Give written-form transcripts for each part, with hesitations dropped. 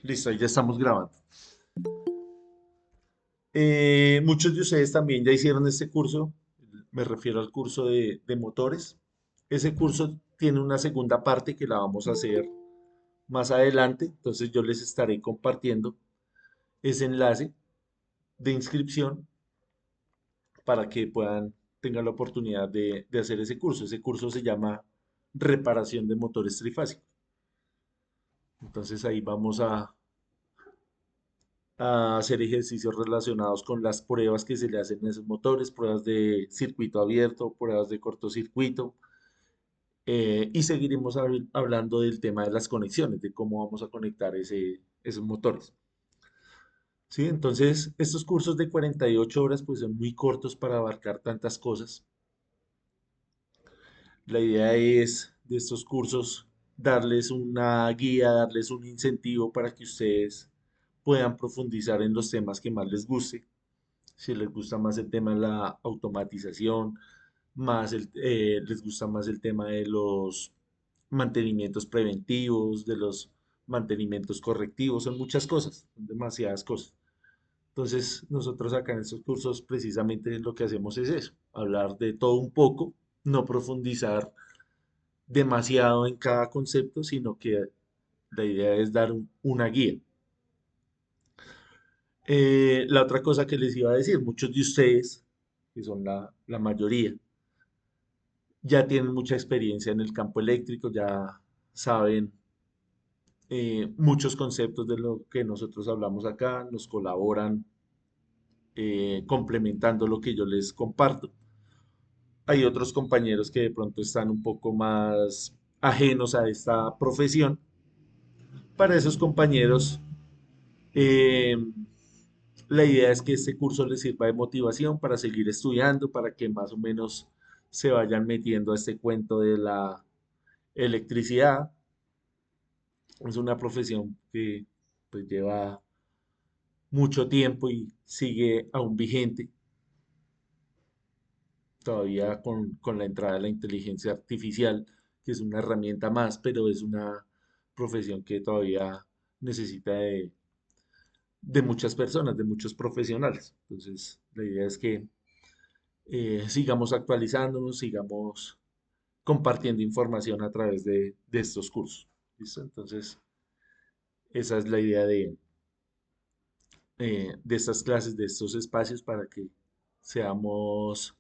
Listo, ahí ya estamos grabando. Muchos de ustedes también ya hicieron este curso, me refiero al curso de motores. Ese curso tiene una segunda parte que la vamos a hacer más adelante, entonces yo les estaré compartiendo ese enlace de inscripción para que tengan la oportunidad de hacer ese curso. Ese curso se llama Reparación de Motores Trifásicos. Entonces ahí vamos a hacer ejercicios relacionados con las pruebas que se le hacen a esos motores, pruebas de circuito abierto, pruebas de cortocircuito, y seguiremos hablando del tema de las conexiones, de cómo vamos a conectar esos motores. ¿Sí? Entonces, estos cursos de 48 horas pues son muy cortos para abarcar tantas cosas. La idea es de estos cursos darles una guía, darles un incentivo para que ustedes puedan profundizar en los temas que más les guste. Si les gusta más el tema de la automatización, les gusta más el tema de los mantenimientos preventivos, de los mantenimientos correctivos, son muchas cosas, son demasiadas cosas. Entonces, nosotros acá en estos cursos precisamente lo que hacemos es eso, hablar de todo un poco, no profundizar demasiado en cada concepto, sino que la idea es dar una guía. La otra cosa que les iba a decir, muchos de ustedes, que son la mayoría, ya tienen mucha experiencia en el campo eléctrico, ya saben muchos conceptos de lo que nosotros hablamos acá, nos colaboran complementando lo que yo les comparto. Hay otros compañeros que de pronto están un poco más ajenos a esta profesión. Para esos compañeros, eh, la idea es que este curso les sirva de motivación para seguir estudiando, para que más o menos se vayan metiendo a este cuento de la electricidad. Es una profesión que pues lleva mucho tiempo y sigue aún vigente, todavía con la entrada de la inteligencia artificial, que es una herramienta más, pero es una profesión que todavía necesita de muchas personas, de muchos profesionales. Entonces, la idea es que sigamos actualizándonos, sigamos compartiendo información a través de estos cursos. ¿Listo? Entonces, esa es la idea de estas clases, de estos espacios, para que seamos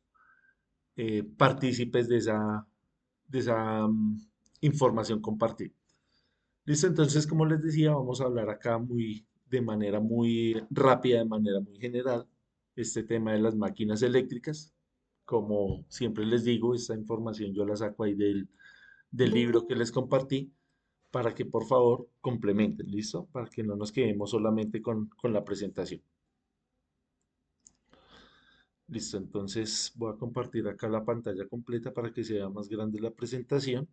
partícipes de esa información compartida. Listo, entonces, como les decía, vamos a hablar acá de manera muy rápida, de manera muy general, este tema de las máquinas eléctricas. Como siempre les digo, esta información yo la saco ahí del libro que les compartí para que por favor complementen, ¿listo? Para que no nos quedemos solamente con la presentación. Listo, entonces voy a compartir acá la pantalla completa para que sea más grande la presentación.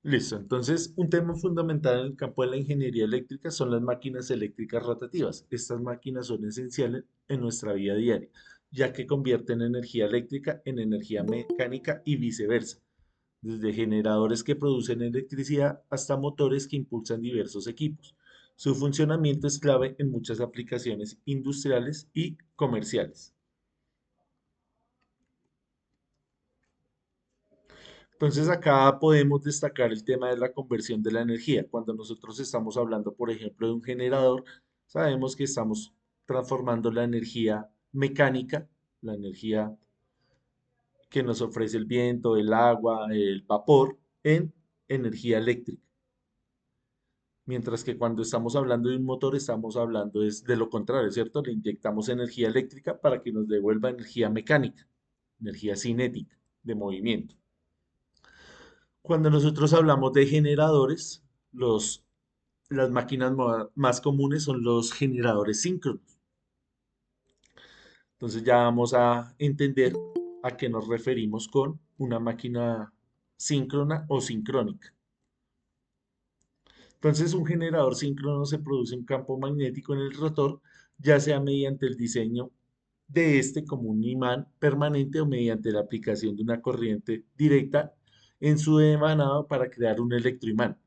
Listo, entonces un tema fundamental en el campo de la ingeniería eléctrica son las máquinas eléctricas rotativas. Estas máquinas son esenciales en nuestra vida diaria, ya que convierten energía eléctrica en energía mecánica y viceversa, desde generadores que producen electricidad hasta motores que impulsan diversos equipos. Su funcionamiento es clave en muchas aplicaciones industriales y comerciales. Entonces acá podemos destacar el tema de la conversión de la energía. Cuando nosotros estamos hablando, por ejemplo, de un generador, sabemos que estamos transformando la energía mecánica, la energía que nos ofrece el viento, el agua, el vapor, en energía eléctrica. Mientras que cuando estamos hablando de un motor, estamos hablando es de lo contrario, ¿cierto? Le inyectamos energía eléctrica para que nos devuelva energía mecánica, energía cinética, de movimiento. Cuando nosotros hablamos de generadores, las máquinas más comunes son los generadores síncronos. Entonces ya vamos a entender a qué nos referimos con una máquina síncrona o sincrónica. Entonces un generador síncrono se produce un campo magnético en el rotor, ya sea mediante el diseño de este como un imán permanente o mediante la aplicación de una corriente directa en su devanado para crear un electroimán.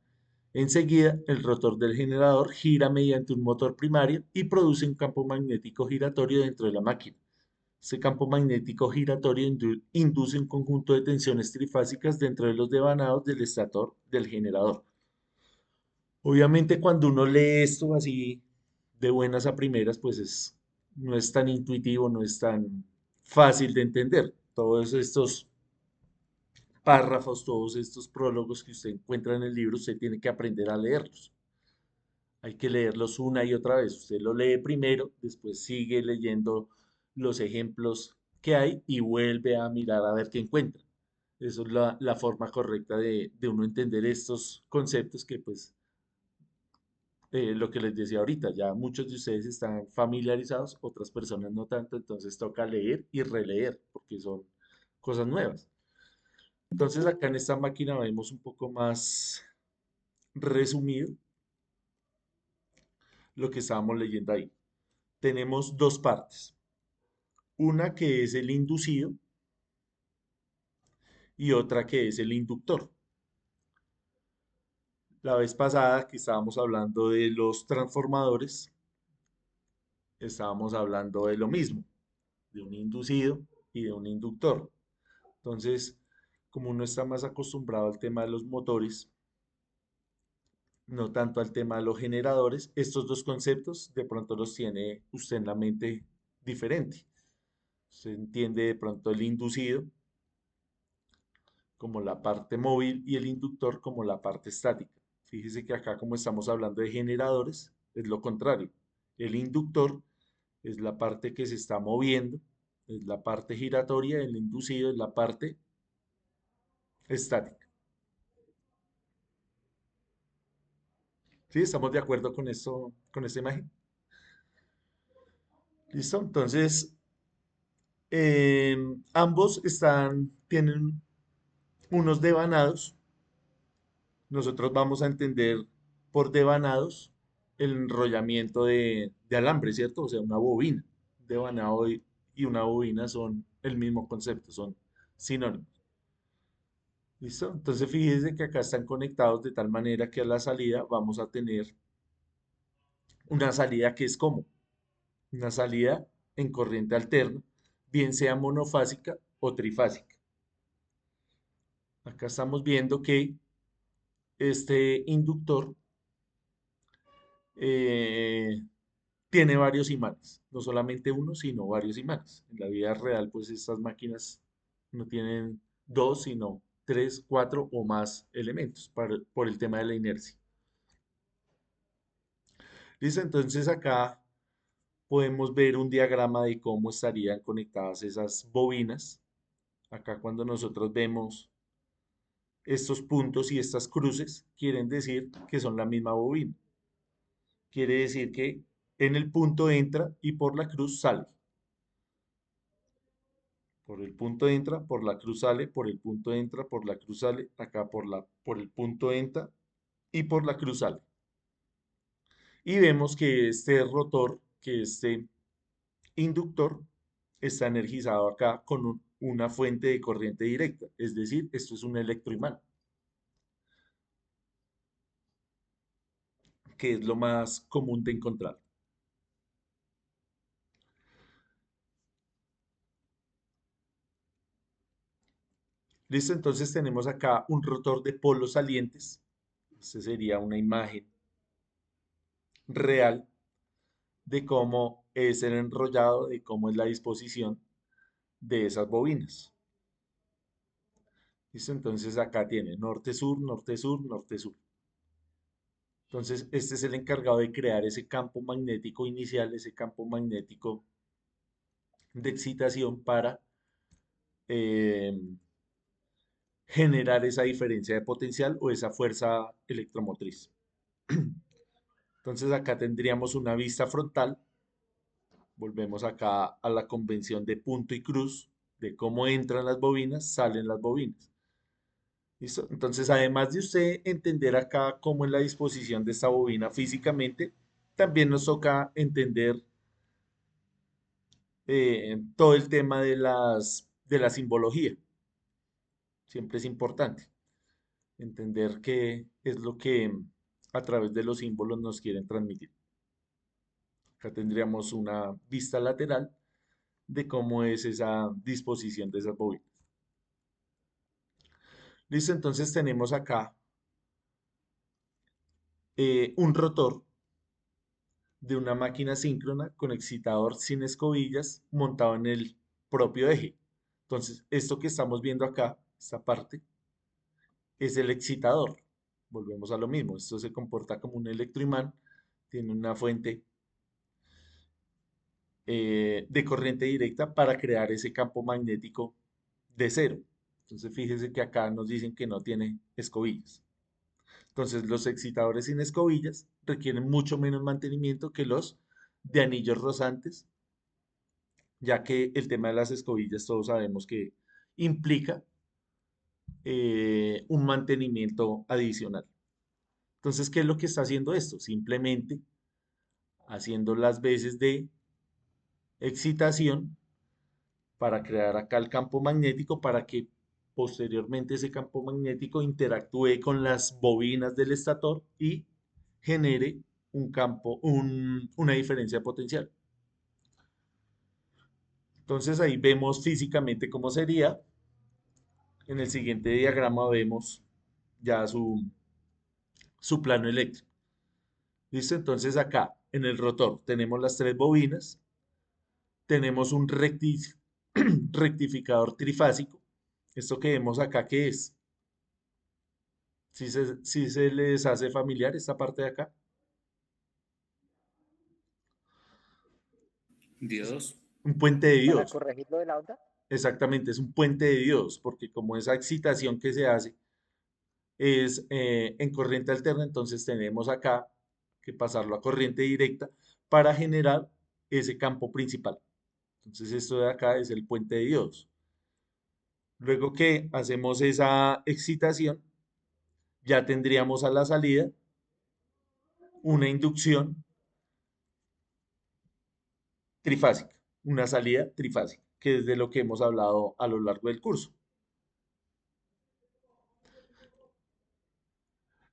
Enseguida, el rotor del generador gira mediante un motor primario y produce un campo magnético giratorio dentro de la máquina. Ese campo magnético giratorio induce un conjunto de tensiones trifásicas dentro de los devanados del estator del generador. Obviamente, cuando uno lee esto así de buenas a primeras, no es tan intuitivo, no es tan fácil de entender. Todos estos párrafos, todos estos prólogos que usted encuentra en el libro, usted tiene que aprender a leerlos. Hay que leerlos una y otra vez. Usted lo lee primero, después sigue leyendo los ejemplos que hay y vuelve a mirar a ver qué encuentra. Eso es la forma correcta de uno entender estos conceptos que lo que les decía ahorita, ya muchos de ustedes están familiarizados, otras personas no tanto, entonces toca leer y releer porque son cosas nuevas. Entonces acá en esta máquina vemos un poco más resumido lo que estábamos leyendo ahí. Tenemos dos partes, una que es el inducido y otra que es el inductor. La vez pasada que estábamos hablando de los transformadores, estábamos hablando de lo mismo, de un inducido y de un inductor. Entonces, como uno está más acostumbrado al tema de los motores, no tanto al tema de los generadores, estos dos conceptos de pronto los tiene usted en la mente diferente. Se entiende de pronto el inducido como la parte móvil y el inductor como la parte estática. Fíjese que acá como estamos hablando de generadores, es lo contrario. El inductor es la parte que se está moviendo, es la parte giratoria, el inducido es la parte estática. ¿Sí? ¿Estamos de acuerdo con esto, con esta imagen? ¿Listo? Entonces, ambos tienen unos devanados. Nosotros vamos a entender por devanados el enrollamiento de alambre, ¿cierto? O sea, una bobina. Devanado y una bobina son el mismo concepto, son sinónimos. ¿Listo? Entonces fíjense que acá están conectados de tal manera que a la salida vamos a tener una salida que es como una salida en corriente alterna, bien sea monofásica o trifásica. Acá estamos viendo que este inductor eh, tiene varios imanes, no solamente uno, sino varios imanes. En la vida real, pues estas máquinas no tienen dos, sino tres, cuatro o más elementos por el tema de la inercia. Listo, entonces acá podemos ver un diagrama de cómo estarían conectadas esas bobinas. Acá cuando nosotros vemos estos puntos y estas cruces, quieren decir que son la misma bobina. Quiere decir que en el punto entra y por la cruz sale. Por el punto entra, por la cruz sale, por el punto entra, por la cruz sale, acá por el punto entra y por la cruz sale. Y vemos que este rotor, que este inductor, está energizado acá con una fuente de corriente directa. Es decir, esto es un electroimán, que es lo más común de encontrar. Listo, entonces tenemos acá un rotor de polos salientes. Esta sería una imagen real de cómo es el enrollado, de cómo es la disposición de esas bobinas. ¿Listo? Entonces acá tiene norte-sur, norte-sur, norte-sur. Entonces este es el encargado de crear ese campo magnético inicial, ese campo magnético de excitación para eh, generar esa diferencia de potencial o esa fuerza electromotriz. Entonces acá tendríamos una vista frontal. Volvemos acá a la convención de punto y cruz, de cómo entran las bobinas, salen las bobinas. ¿Listo? Entonces, además de usted entender acá cómo es la disposición de esta bobina físicamente, también nos toca entender todo el tema de la simbología. Siempre es importante entender qué es lo que a través de los símbolos nos quieren transmitir. Acá tendríamos una vista lateral de cómo es esa disposición de esas bobinas. Listo, entonces tenemos acá un rotor de una máquina síncrona con excitador sin escobillas montado en el propio eje. Entonces, esto que estamos viendo acá, esta parte, es el excitador. Volvemos a lo mismo, esto se comporta como un electroimán, tiene una fuente de corriente directa para crear ese campo magnético de cero. Entonces, fíjese que acá nos dicen que no tiene escobillas. Entonces, los excitadores sin escobillas requieren mucho menos mantenimiento que los de anillos rosantes, ya que el tema de las escobillas todos sabemos que implica un mantenimiento adicional. Entonces, ¿qué es lo que está haciendo esto? Simplemente haciendo las veces de excitación para crear acá el campo magnético para que posteriormente ese campo magnético interactúe con las bobinas del estator y genere un campo, una diferencia potencial. Entonces ahí vemos físicamente cómo sería. En el siguiente diagrama vemos ya su plano eléctrico. ¿Listo? Entonces acá en el rotor tenemos las tres bobinas, tenemos un rectificador trifásico. Esto que vemos acá, ¿qué es? Si se les hace familiar esta parte de acá. Es Dios. un puente de Para diodos. corregir lo de la onda. Exactamente, es un puente de diodos, porque como esa excitación que se hace es en corriente alterna, entonces tenemos acá que pasarlo a corriente directa para generar ese campo principal. Entonces esto de acá es el puente de diodos. Luego que hacemos esa excitación, ya tendríamos a la salida una inducción trifásica, una salida trifásica, que es de lo que hemos hablado a lo largo del curso.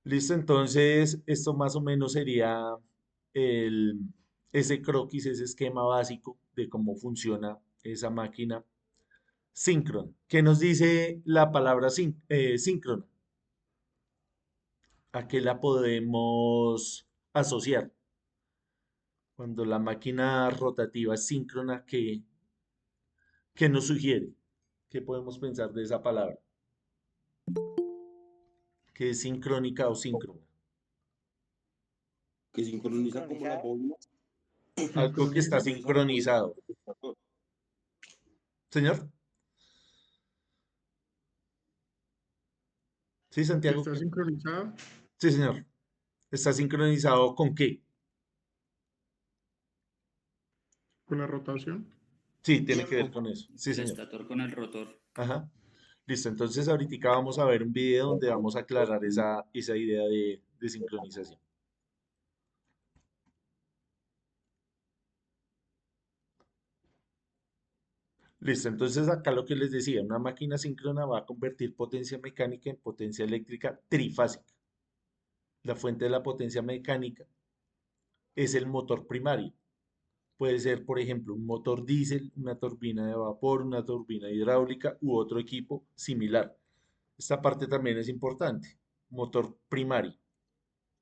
Listo, entonces esto más o menos sería el, ese croquis, ese esquema básico de cómo funciona esa máquina síncrona. ¿Qué nos dice la palabra síncrona? ¿A qué la podemos asociar? Cuando la máquina rotativa es síncrona, ¿qué nos sugiere? ¿Qué podemos pensar de esa palabra? ¿Que es sincrónica o síncrona? Que sincroniza como las Sincronizada. bobinas, Algo que está sincroniza las bobinas sincronizado. del estator. Señor, ¿sí, Que Santiago? está sincronizado Sí, señor. ¿Está sincronizado con qué? con la rotación. Sí, tiene que ver con eso. Sí, El señor. estator con el rotor. Ajá. Listo. Entonces, ahorita vamos a ver un video donde vamos a aclarar esa idea de sincronización. Listo. Entonces, acá lo que les decía, una máquina síncrona va a convertir potencia mecánica en potencia eléctrica trifásica. La fuente de la potencia mecánica es el motor primario. Puede ser, por ejemplo, un motor diésel, una turbina de vapor, una turbina hidráulica u otro equipo similar. Esta parte también es importante. Motor primario.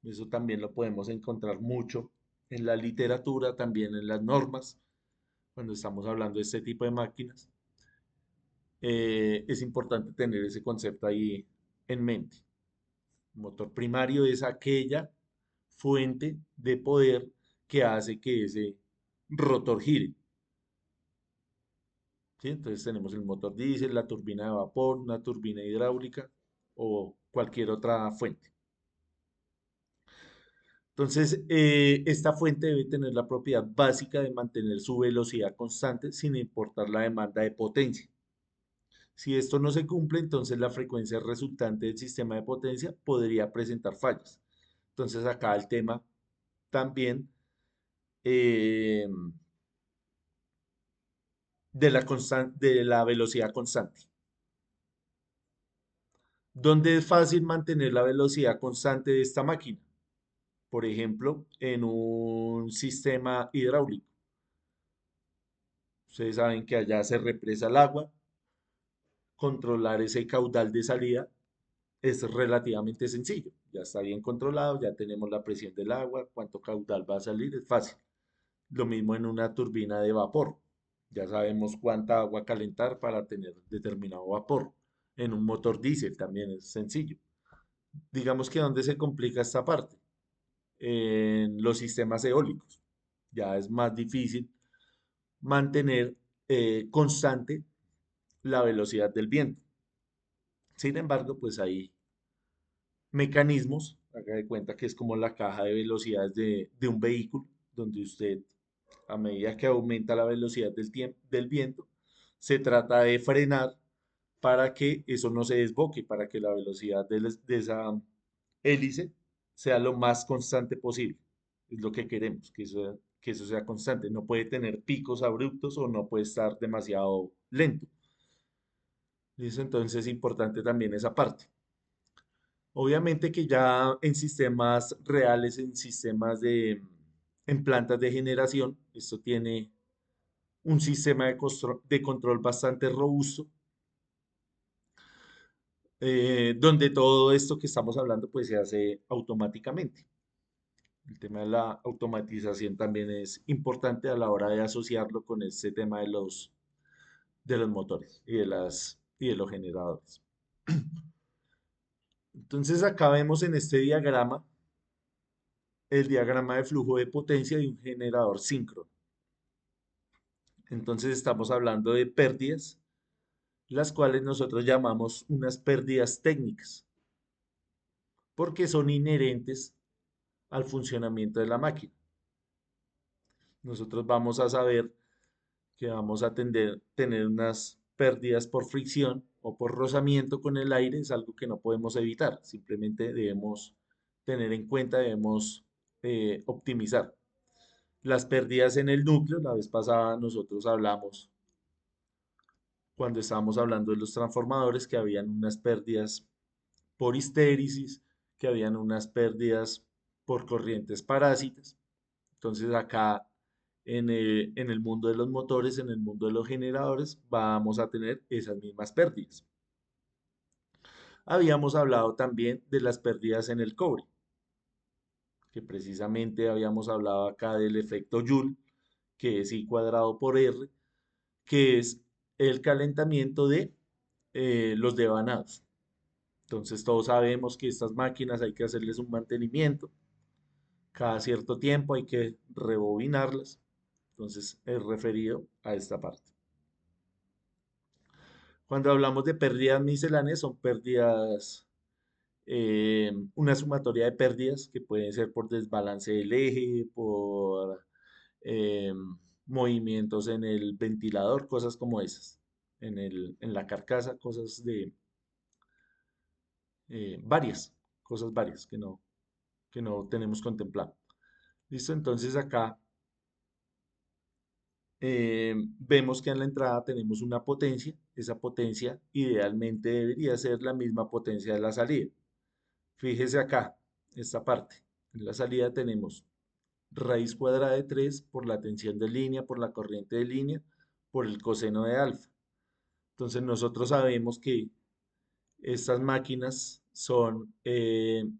Eso también lo podemos encontrar mucho en la literatura, también en las normas, cuando estamos hablando de este tipo de máquinas. Es importante tener ese concepto ahí en mente. Motor primario es aquella fuente de poder que hace que ese rotor gire. ¿Sí? Entonces tenemos el motor diésel, la turbina de vapor, una turbina hidráulica o cualquier otra fuente. Entonces, esta fuente debe tener la propiedad básica de mantener su velocidad constante sin importar la demanda de potencia. Si esto no se cumple, entonces la frecuencia resultante del sistema de potencia podría presentar fallas. Entonces, acá el tema también eh, de la velocidad constante. ¿Dónde es fácil mantener la velocidad constante de esta máquina? Por ejemplo, en un sistema hidráulico. Ustedes saben que allá se represa el agua, controlar ese caudal de salida es relativamente sencillo. Ya está bien controlado, ya tenemos la presión del agua, cuánto caudal va a salir, es fácil. Lo mismo en una turbina de vapor. Ya sabemos cuánta agua calentar para tener determinado vapor. En un motor diésel también es sencillo. Digamos que donde se complica esta parte, en los sistemas eólicos. Ya es más difícil mantener constante la velocidad del viento. Sin embargo, pues hay mecanismos, haga de cuenta que es como la caja de velocidades de un vehículo, donde usted, a medida que aumenta la velocidad del viento, se trata de frenar para que eso no se desboque, para que la velocidad de esa hélice sea lo más constante posible. Es lo que queremos, que eso sea constante. No puede tener picos abruptos o no puede estar demasiado lento. ¿Listo? Entonces es importante también esa parte. Obviamente que ya en sistemas reales, en plantas de generación, esto tiene un sistema de control bastante robusto, donde todo esto que estamos hablando pues se hace automáticamente. El tema de la automatización también es importante a la hora de asociarlo con este tema de los motores y de los generadores. Entonces acá vemos en este diagrama el diagrama de flujo de potencia de un generador síncrono. Entonces estamos hablando de pérdidas, las cuales nosotros llamamos unas pérdidas técnicas, porque son inherentes al funcionamiento de la máquina. Nosotros vamos a saber que vamos a tener unas pérdidas por fricción o por rozamiento con el aire, es algo que no podemos evitar, simplemente debemos tener en cuenta, debemos optimizar. Las pérdidas en el núcleo, la vez pasada nosotros hablamos cuando estábamos hablando de los transformadores, que habían unas pérdidas por histéresis, que habían unas pérdidas por corrientes parásitas. Entonces acá en el mundo de los motores, en el mundo de los generadores, vamos a tener esas mismas pérdidas. Habíamos hablado también de las pérdidas en el cobre, que precisamente habíamos hablado acá del efecto Joule, que es I cuadrado por R, que es el calentamiento de los devanados. Entonces todos sabemos que estas máquinas hay que hacerles un mantenimiento. Cada cierto tiempo hay que rebobinarlas. Entonces es referido a esta parte. Cuando hablamos de pérdidas misceláneas, son pérdidas, una sumatoria de pérdidas que pueden ser por desbalance del eje, por eh, movimientos en el ventilador, cosas como esas. En la carcasa, cosas de varias, cosas varias que no tenemos contemplado. Listo, entonces acá vemos que en la entrada tenemos una potencia. Esa potencia idealmente debería ser la misma potencia de la salida. Fíjese acá, esta parte. En la salida tenemos raíz cuadrada de 3 por la tensión de línea, por la corriente de línea, por el coseno de alfa. Entonces nosotros sabemos que estas máquinas son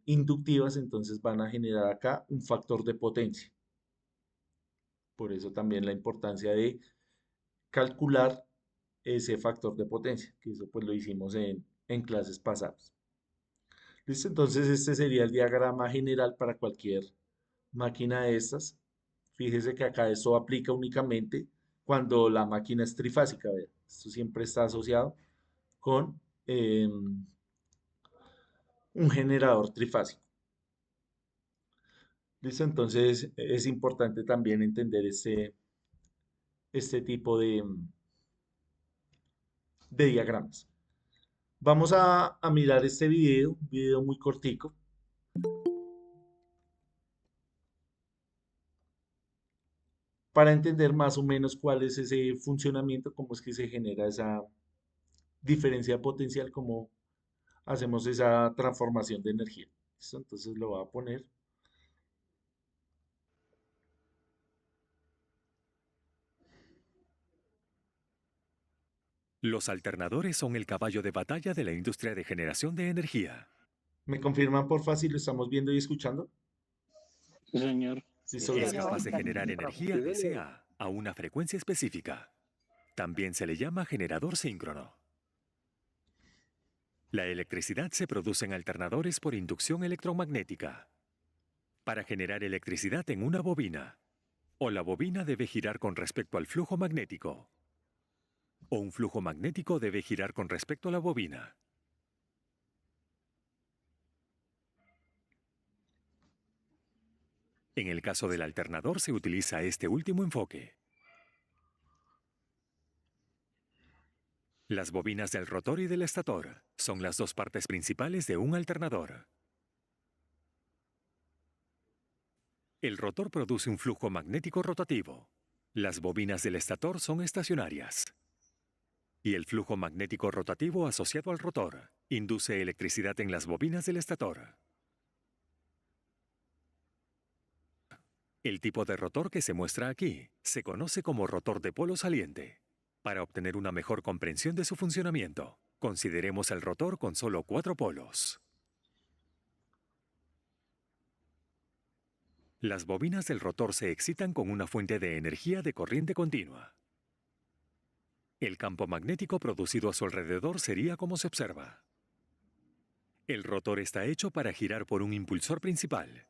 inductivas, entonces van a generar acá un factor de potencia. Por eso también la importancia de calcular ese factor de potencia, que eso pues lo hicimos en clases pasadas. ¿Listo? Entonces este sería el diagrama general para cualquier máquina de estas. Fíjese que acá esto aplica únicamente cuando la máquina es trifásica. ¿Ve? Esto siempre está asociado con un generador trifásico. ¿Listo? Entonces es importante también entender este tipo de diagramas. Vamos a mirar este video, un video muy cortico, para entender más o menos cuál es ese funcionamiento, cómo es que se genera esa diferencia potencial, cómo hacemos esa transformación de energía. ¿Listo? Entonces lo voy a poner. Los alternadores son el caballo de batalla de la industria de generación de energía. ¿Me confirman por si lo estamos viendo y escuchando? Sí, señor. Sí, Listo, Es gracias. capaz de señor. generar energía DCA a una frecuencia específica. También se le llama generador síncrono. La electricidad se produce en alternadores por inducción electromagnética. Para generar electricidad en una bobina, o la bobina debe girar con respecto al flujo magnético, o un flujo magnético debe girar con respecto a la bobina. En el caso del alternador se utiliza este último enfoque. Las bobinas del rotor y del estator son las dos partes principales de un alternador. El rotor produce un flujo magnético rotativo. Las bobinas del estator son estacionarias. Y el flujo magnético rotativo asociado al rotor induce electricidad en las bobinas del estator. El tipo de rotor que se muestra aquí se conoce como rotor de polo saliente. Para obtener una mejor comprensión de su funcionamiento, consideremos el rotor con solo 4 polos. Las bobinas del rotor se excitan con una fuente de energía de corriente continua. El campo magnético producido a su alrededor sería como se observa. El rotor está hecho para girar por un impulsor principal.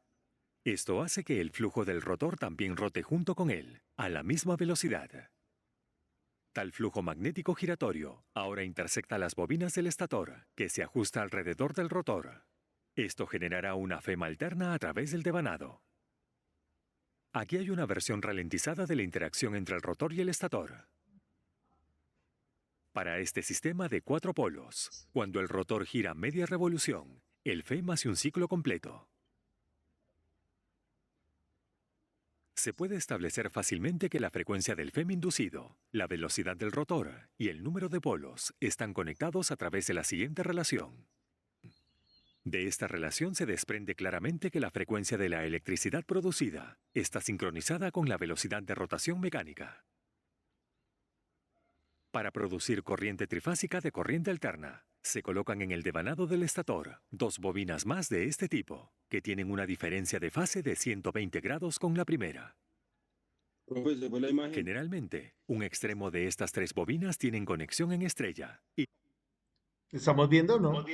Esto hace que el flujo del rotor también rote junto con él, a la misma velocidad. Tal flujo magnético giratorio ahora intersecta las bobinas del estator, que se ajusta alrededor del rotor. Esto generará una fema alterna a través del devanado. Aquí hay una versión ralentizada de la interacción entre el rotor y el estator. Para este sistema de 4 polos, cuando el rotor gira media revolución, el FEM hace un ciclo completo. Se puede establecer fácilmente que la frecuencia del FEM inducido, la velocidad del rotor y el número de polos están conectados a través de la siguiente relación. De esta relación se desprende claramente que la frecuencia de la electricidad producida está sincronizada con la velocidad de rotación mecánica. Para producir corriente trifásica de corriente alterna, se colocan en el devanado del estator 2 bobinas más de este tipo, que tienen una diferencia de fase de 120 grados con la primera. Profe, ¿se fue la imagen? Generalmente, un extremo de estas 3 bobinas tienen conexión en estrella y ¿Estamos viendo o no?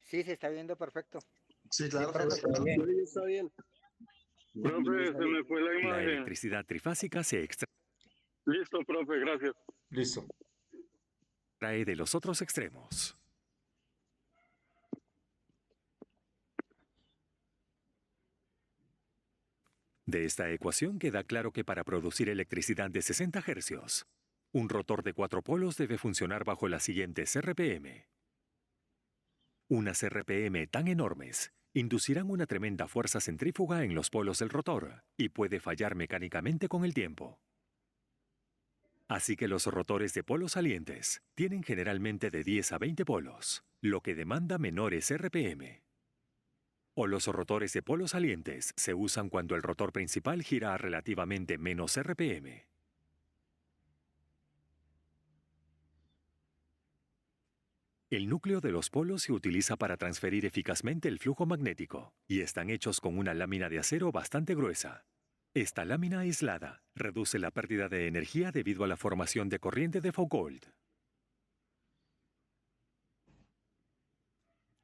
Sí, se está viendo perfecto. Sí, Bien, claro. profe. Sí, está bien. Profe, se me fue la la imagen. electricidad trifásica se Listo, profe, gracias. Listo. extrae de los otros extremos. De esta ecuación queda claro que para producir electricidad de 60 Hz, un rotor de 4 polos debe funcionar bajo las siguientes RPM. Unas RPM tan enormes inducirán una tremenda fuerza centrífuga en los polos del rotor y puede fallar mecánicamente con el tiempo. Así que los rotores de polos salientes tienen generalmente de 10 a 20 polos, lo que demanda menores RPM. O los rotores de polos salientes se usan cuando el rotor principal gira a relativamente menos RPM. El núcleo de los polos se utiliza para transferir eficazmente el flujo magnético y están hechos con una lámina de acero bastante gruesa. Esta lámina aislada reduce la pérdida de energía debido a la formación de corriente de Foucault.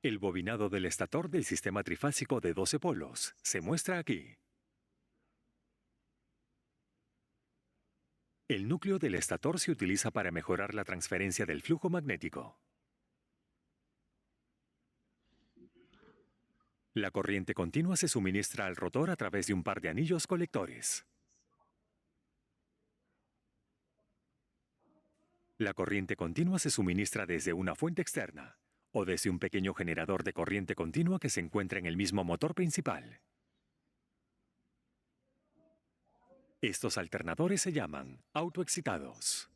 El bobinado del estator del sistema trifásico de 12 polos se muestra aquí. El núcleo del estator se utiliza para mejorar la transferencia del flujo magnético. La corriente continua se suministra al rotor a través de un par de anillos colectores. La corriente continua se suministra desde una fuente externa o desde un pequeño generador de corriente continua que se encuentra en el mismo motor principal. Estos alternadores se llaman autoexcitados.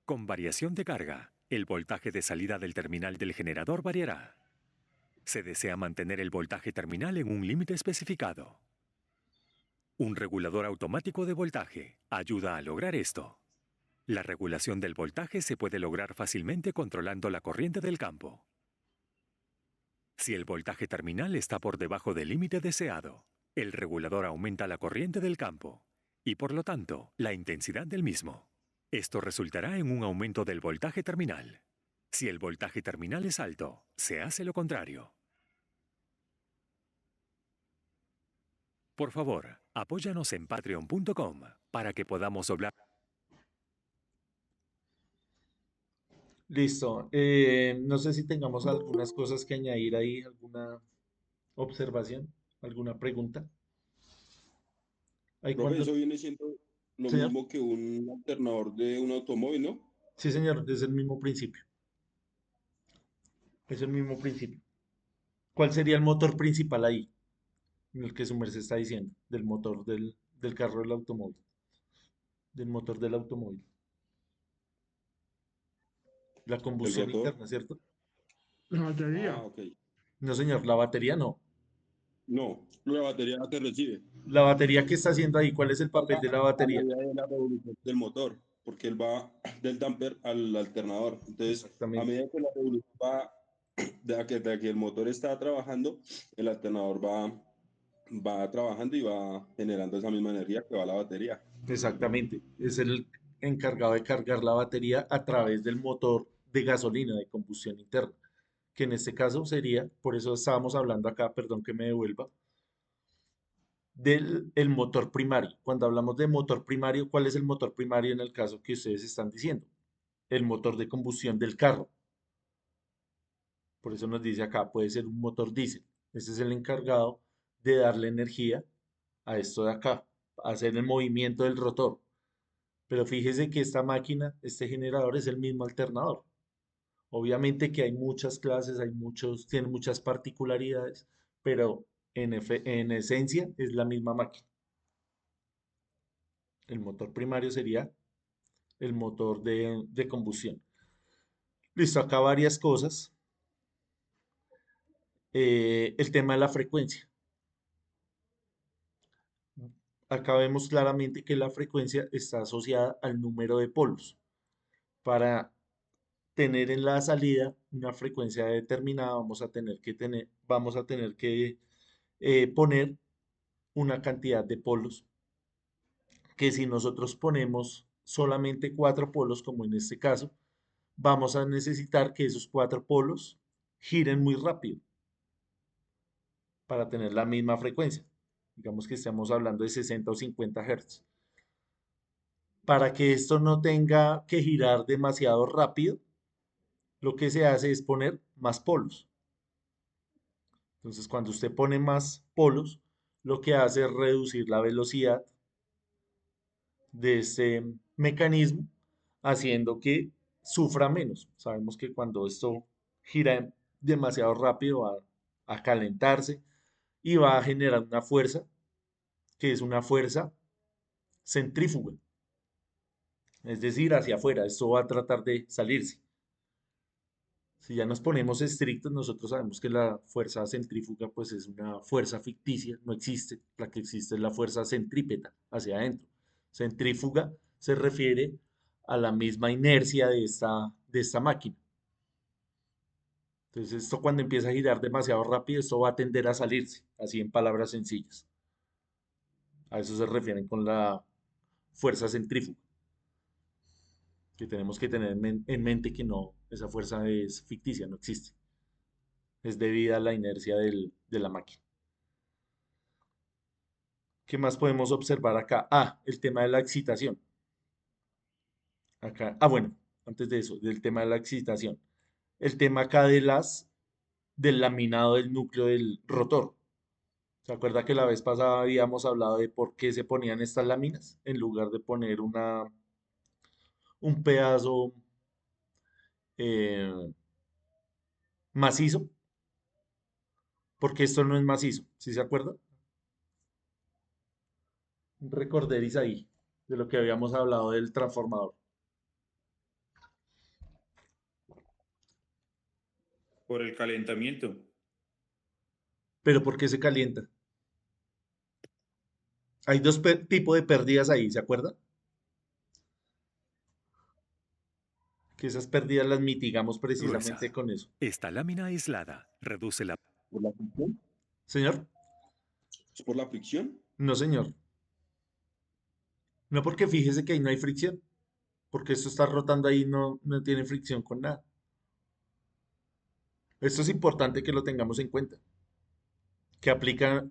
Con variación de carga, el voltaje de salida del terminal del generador variará. Se desea mantener el voltaje terminal en un límite especificado. Un regulador automático de voltaje ayuda a lograr esto. La regulación del voltaje se puede lograr fácilmente controlando la corriente del campo. Si el voltaje terminal está por debajo del límite deseado, el regulador aumenta la corriente del campo y, por lo tanto, la intensidad del mismo. Esto resultará en un aumento del voltaje terminal. Si el voltaje terminal es alto, se hace lo contrario. Por favor, apóyanos en patreon.com para que podamos hablar. Listo. No sé si tengamos algunas cosas que añadir ahí, alguna observación, alguna pregunta. Ahí Profe, cuando, eso viene siendo lo señor. mismo que un alternador de un automóvil, ¿no? Sí, señor, es el mismo principio. Es el mismo principio. ¿Cuál sería el motor principal ahí? En el que su merced está diciendo, del motor del carro del automóvil, del motor del automóvil. La El combustión rotor. interna, ¿cierto? La batería. Ah, ok. No, señor, la batería no. No, la batería que recibe. La batería que está haciendo ahí, ¿cuál es el papel Carga de la a batería? medida de la revolución del motor, porque él va del damper al alternador. Entonces, a Exactamente, medida que la revolución va, de que el motor está trabajando, el alternador va trabajando y va generando esa misma energía que va a la batería. exactamente. Es el encargado de cargar la batería a través del motor de gasolina de combustión interna, que en este caso sería, por eso estábamos hablando acá, perdón que me devuelva, del el motor primario. Cuando hablamos de motor primario, ¿cuál es el motor primario en el caso que ustedes están diciendo? El motor de combustión del carro. Por eso nos dice acá, puede ser un motor diésel. Ese es el encargado de darle energía a esto de acá, hacer el movimiento del rotor. Pero fíjese que esta máquina, este generador es el mismo alternador. Obviamente que hay muchas clases, tiene muchas particularidades, pero en esencia es la misma máquina. El motor primario sería el motor de combustión. Listo, acá varias cosas. El tema de la frecuencia. Acá vemos claramente que la frecuencia está asociada al número de polos. Para tener en la salida una frecuencia determinada, vamos a tener que poner una cantidad de polos, que si nosotros ponemos solamente 4 polos, como en este caso, vamos a necesitar que esos 4 polos giren muy rápido para tener la misma frecuencia. Digamos que estamos hablando de 60 o 50 Hz. Para que esto no tenga que girar demasiado rápido, lo que se hace es poner más polos. Entonces, cuando usted pone más polos, lo que hace es reducir la velocidad de este mecanismo, haciendo que sufra menos. Sabemos que cuando esto gira demasiado rápido va a calentarse y va a generar una fuerza que es una fuerza centrífuga, es decir, hacia afuera. Esto va a tratar de salirse. Si ya nos ponemos estrictos, nosotros sabemos que la fuerza centrífuga pues es una fuerza ficticia, no existe. La que existe es la fuerza centrípeta hacia adentro. Centrífuga se refiere a la misma inercia de esta máquina. Entonces esto cuando empieza a girar demasiado rápido, esto va a tender a salirse, así en palabras sencillas. A eso se refieren con la fuerza centrífuga, que tenemos que tener en mente que no, esa fuerza es ficticia, no existe. Es debida a la inercia de la máquina. ¿Qué más podemos observar acá? El tema de la excitación. Acá, bueno, antes de eso, del tema de la excitación. El tema acá del laminado del núcleo del rotor. ¿Se acuerda que la vez pasada habíamos hablado de por qué se ponían estas láminas en lugar de poner un pedazo, eh, macizo, porque esto no es macizo, ¿sí se acuerda? Recorderis ahí, de lo que habíamos hablado del transformador. Por el calentamiento. Pero ¿por qué se calienta? Hay dos tipos de pérdidas ahí, ¿se acuerda? Que esas pérdidas las mitigamos precisamente Gruesa. con eso. Esta lámina aislada reduce la ¿Por la fricción? Señor, ¿Es por la fricción? no señor. No, porque fíjese que ahí no hay fricción, porque esto está rotando ahí, no tiene fricción con nada. Esto es importante que lo tengamos en cuenta, que aplica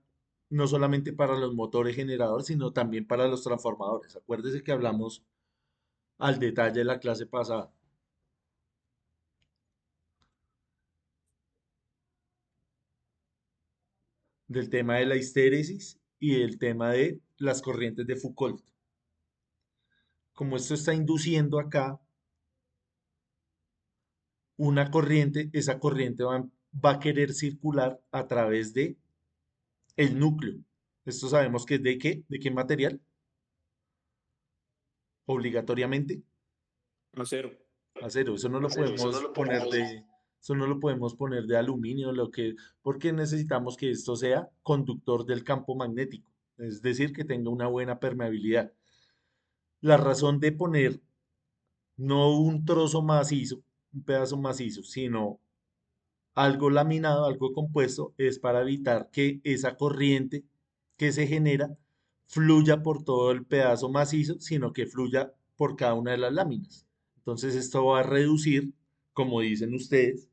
no solamente para los motores generadores, sino también para los transformadores. Acuérdese que hablamos al detalle de la clase pasada. Del tema de la histéresis y del tema de las corrientes de Foucault. Como esto está induciendo acá una corriente, esa corriente va a querer circular a través de el núcleo. Esto sabemos que es de qué material, obligatoriamente, Acero. acero. Eso no lo podemos poner de, eso no lo podemos poner de aluminio, porque necesitamos que esto sea conductor del campo magnético, es decir, que tenga una buena permeabilidad. La razón de poner no un trozo macizo, un pedazo macizo, sino algo laminado, algo compuesto, es para evitar que esa corriente que se genera fluya por todo el pedazo macizo, sino que fluya por cada una de las láminas. Entonces esto va a reducir, como dicen ustedes,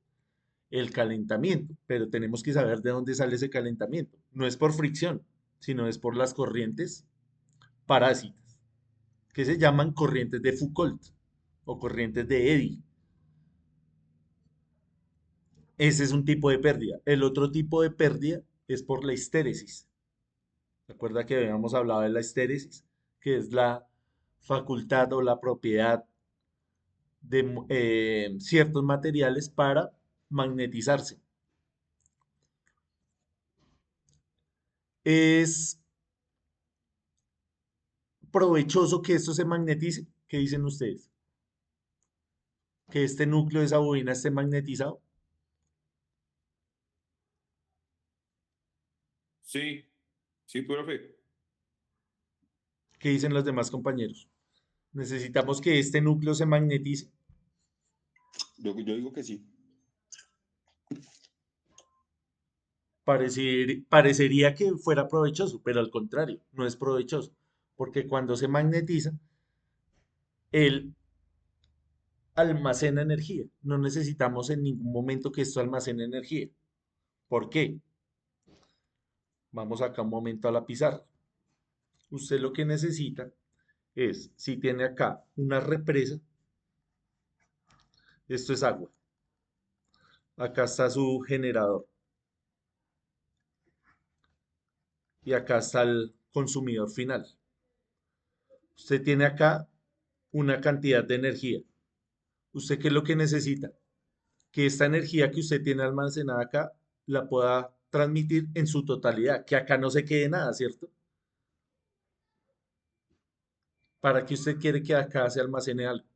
el calentamiento, pero tenemos que saber de dónde sale ese calentamiento. No es por fricción, sino es por las corrientes parásitas, que se llaman corrientes de Foucault o corrientes de Eddy. Ese es un tipo de pérdida. El otro tipo de pérdida es por la histéresis. Recuerda que habíamos hablado de la histéresis, que es la facultad o la propiedad de ciertos materiales para magnetizarse. Es provechoso que esto se magnetice. ¿Qué dicen ustedes? Que este núcleo de esa bobina esté magnetizado. Sí, sí, profe. ¿Qué dicen los demás compañeros? Necesitamos que este núcleo se magnetice. Yo digo que sí. Parecería que fuera provechoso, pero al contrario, no es provechoso, porque cuando se magnetiza, él almacena energía. No necesitamos en ningún momento que esto almacene energía. ¿Por qué? Vamos acá un momento a la pizarra. Usted lo que necesita es, si tiene acá una represa, esto es agua. Acá está su generador y acá está el consumidor final. Usted tiene acá una cantidad de energía. ¿Usted qué es lo que necesita? Que esta energía que usted tiene almacenada acá la pueda transmitir en su totalidad, que acá no se quede nada, ¿cierto? ¿Para qué usted quiere que acá se almacene algo?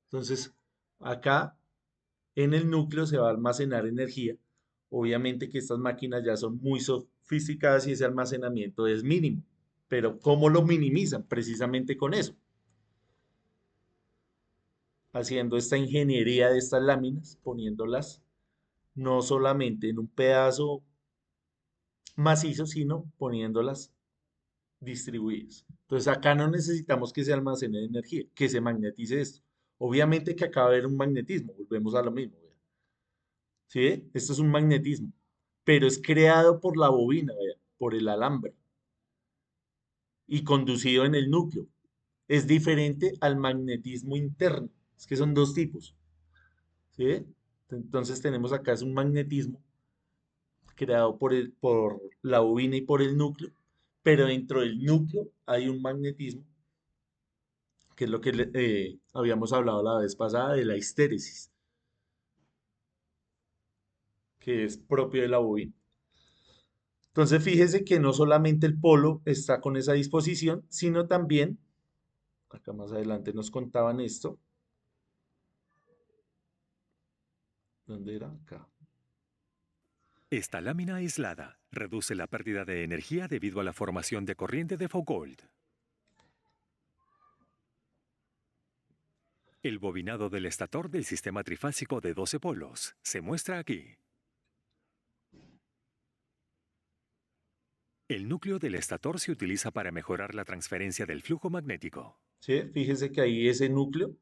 Entonces, acá en el núcleo se va a almacenar energía. Obviamente que estas máquinas ya son muy sofisticadas y ese almacenamiento es mínimo. Pero ¿cómo lo minimizan? Precisamente con eso, haciendo esta ingeniería de estas láminas, poniéndolas no solamente en un pedazo macizo, sino poniéndolas distribuidas. Entonces acá no necesitamos que se almacene energía, que se magnetice esto. Obviamente que acá va a haber un magnetismo, volvemos a lo mismo. ¿Vea? ¿Sí ve? Esto es un magnetismo, pero es creado por la bobina, ¿vea? Por el alambre y conducido en el núcleo. Es diferente al magnetismo interno. Es que son dos tipos. ¿Sí ve? Entonces tenemos acá es un magnetismo creado por la bobina y por el núcleo, pero dentro del núcleo hay un magnetismo que es lo que habíamos hablado la vez pasada de la histéresis. que es propio de la bobina. Entonces, fíjese que no solamente el polo está con esa disposición, sino también, acá más adelante nos contaban esto, ¿dónde era? Acá. Esta lámina aislada reduce la pérdida de energía debido a la formación de corriente de Foucault. El bobinado del estator del sistema trifásico de 12 polos se muestra aquí. El núcleo del estator se utiliza para mejorar la transferencia del flujo magnético. ¿Sí? Fíjese que ahí ese núcleo,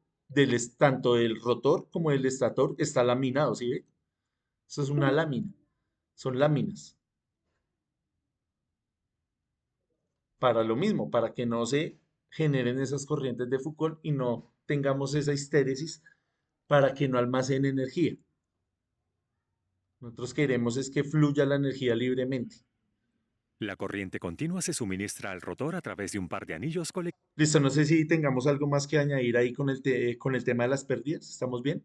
tanto del rotor como del estator, está laminado, ¿sí ve? Eso es una lámina, son láminas. Para lo mismo, para que no se generen esas corrientes de Foucault y no tengamos esa histéresis para que no almacene energía. Nosotros queremos es que fluya la energía libremente. La corriente continua se suministra al rotor a través de un par de anillos colectivos. Listo, no sé si tengamos algo más que añadir ahí con el tema de las pérdidas. ¿Estamos bien?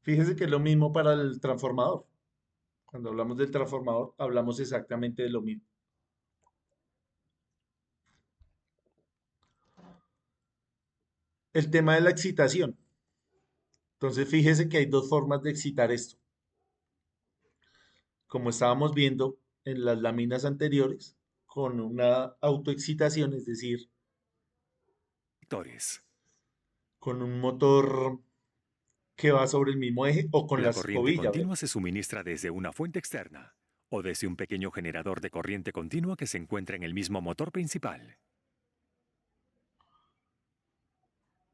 Fíjese que es lo mismo para el transformador. Cuando hablamos del transformador, hablamos exactamente de lo mismo. El tema de la excitación. Entonces, fíjese que hay dos formas de excitar esto. Como estábamos viendo en las láminas anteriores, con una autoexcitación, es decir, con un motor que va sobre el mismo eje o con la La corriente escobilla, ¿ve? continua se suministra desde una fuente externa o desde un pequeño generador de corriente continua que se encuentra en el mismo motor principal.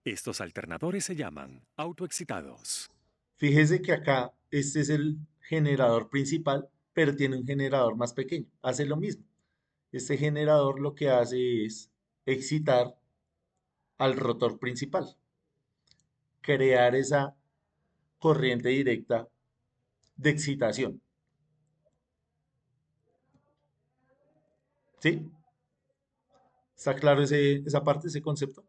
Estos alternadores se llaman autoexcitados. Fíjese que acá este es el generador principal, pero tiene un generador más pequeño. Hace lo mismo. Este generador lo que hace es excitar al rotor principal, crear esa corriente directa de excitación. ¿Sí? ¿Está claro esa parte, ese concepto?